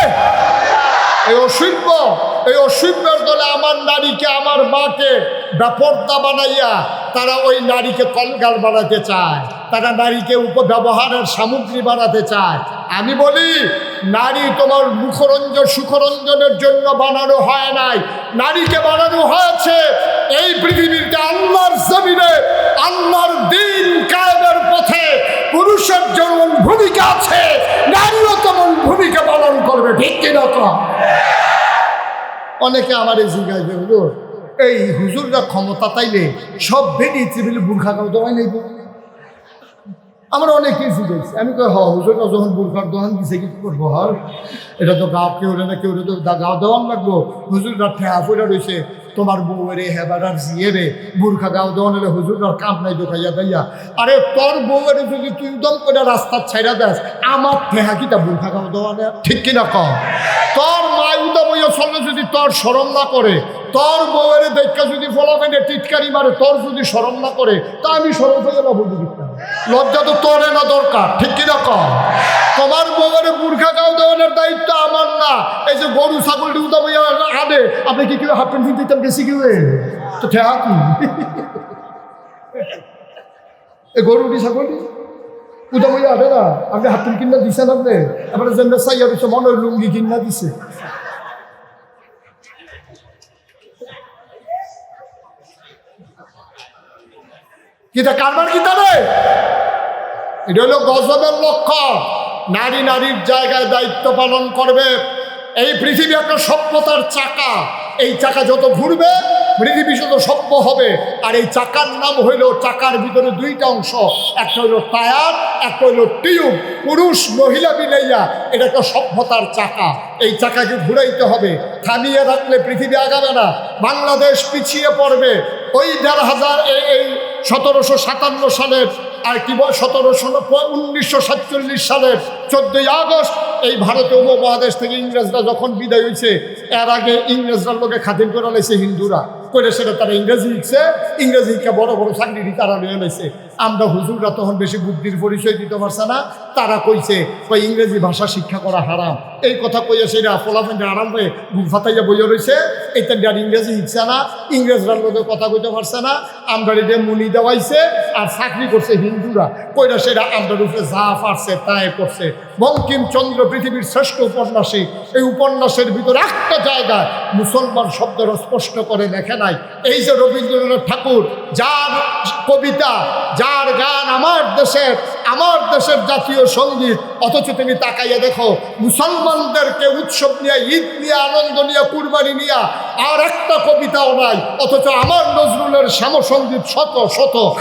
এই অসভ্যের দলে আমার নারীকে, আমার মাকে বেপর্দা বানাইয়া তারা ওই নারীকে কলগাল বানাতে চায়, তারা নারীকে উপব্যবহারের সামগ্রী বানাতে চায়। আমি বলি, নারী তোমার সুখরঞ্জনের জন্য বানানো হয় নাই, নারীকে বানানো হয়েছে এই পৃথিবীতে আল্লাহর জমিনে আল্লাহর দ্বীন কায়েমের পথে পুরুষের যেমন ভূমিকা আছে, নারীও তেমন ভূমিকা পালন করবে। ঠিক কিনা? অনেকে আমার এই জিজ্ঞাসা হুজুর, এই হুজুররা ক্ষমতা তাইলে সব বেরিয়ে টেবিলে বুর্খা গাও দেওয়াই নেই। আমরা অনেকেই জিজ্ঞাসি, আমি কই হুজুররা যখন বুর্খার দোকান দিছে কি করবো? এটা তো গাও কেউ না কেউ তো গাও দেওয়ান লাগবো। হুজুররা ঠেয়া ফেরা রয়েছে, তোমার বউরে হেবারার জিয়েরে বুর্খা গাও দেওয়ান হলে হুজুররার কাম নাই দোকাইয়া দাইয়া। আরে তোর বউয়ের যদি তুই দম করে রাস্তার ছাইড়া দেস, আমার ঠেহা কিটা বুর্খা গাও দেওয়ানে? ঠিক কিনা কম? তোর মায় উদা বইয়া চললে যদি তোর শরম না করে, তোর বউয়ের দেখা যদি ফলাফেনে টিটকারি মারে, তোর যদি শরম না করে, তা আমি শরম হয়ে যাবো। লজ্জা তো তোরে না দরকার। ঠিক কিনা কম? তোমার বউয়ের বুর্খা গাও দেওয়ানোর দায়িত্ব আমার না। এই যে গরু ছাগলটি উদা বইয়া আনে, আপনি কি কেউ হাফ প্যান্ট দিতাম গেছি কেউ তো ঠেহা কি? এই গরুটি ছাগলটি উদা বইয়া আনে না, আপনি হাফ প্যান্ট কিনা দিচ্ছেন, আপনি আপনার জন্য চাইয়া দিচ্ছে মনে হয় লুঙ্গি কিনা দিছে। কিতা কারবার কিতা রে? এটা হলো গজবের লক্ষণ। নারী নারীর জায়গায় দায়িত্ব পালন করবে। এই পৃথিবী একটা সভ্যতার চাকা, এই চাকা যত ঘুরবে পৃথিবী যত সভ্য হবে। আর এই চাকার নাম হইল, চাকার ভিতরে দুইটা অংশ, একটা হইল টায়ার, একটা হইল টিউব। পুরুষ মহিলা মিলাইয়া এটা একটা সভ্যতার চাকা। এই চাকাকে ঘুরাইতে হবে, থামিয়ে রাখলে পৃথিবী আগাবে না, বাংলাদেশ পিছিয়ে পড়বে। ওই ১৫০০ এই ১৭৫৭ সালের আর কি 1947 সালের 14ই আগস্ট এই ভারতীয় উপমহাদেশ থেকে ইংরেজরা যখন বিদায় হয়েছে, এর আগে ইংরেজরা লোকে খাতির করে লাইছে হিন্দুরা করে, সেটা তারা ইংরেজি লিখছে, ইংরেজিকে বড় বড় চাকরি তারা নিয়ে লাইছে। আমরা হুজুররা তখন বেশি বুদ্ধির পরিচয় দিতে পারছে না, তারা কইছে ইংরেজি ভাষা শিক্ষা করা হারাম। এই কথা কইয়া সেটা ফলাফেন্ডে আরাম হয়ে বুক ফাতাইয়া বইয়া রয়েছে, এটা আর ইংরেজি শিখছে না, ইংরেজরার মধ্যে কথা কইতে পারছে না, আমরা এটা মুনি দেওয়াইছে আর চাকরি করছে হিন্দুরা, কইরা সেটা আমরা উপরে যা পারছে তাই করছে। বঙ্কিমচন্দ্র পৃথিবীর শ্রেষ্ঠ উপন্যাসিক, এই উপন্যাসের ভিতরে একটা জায়গায় মুসলমান শব্দের স্পষ্ট করে লেখে নাই। এই যে রবীন্দ্রনাথ ঠাকুর, যার কবিতা, যার গান আমার দেশের জাতীয় সঙ্গীত, অথচ তুমি তাকাইয়া দেখো মুসলমানদেরকে উৎসব নিয়ে, ঈদ নিয়ে, আনন্দ নিয়ে, কুরবানি নিয়ে আর একটা কবিতাও নাই, অথচ আমার নজরুলের শ্যামসঙ্গীত শত শত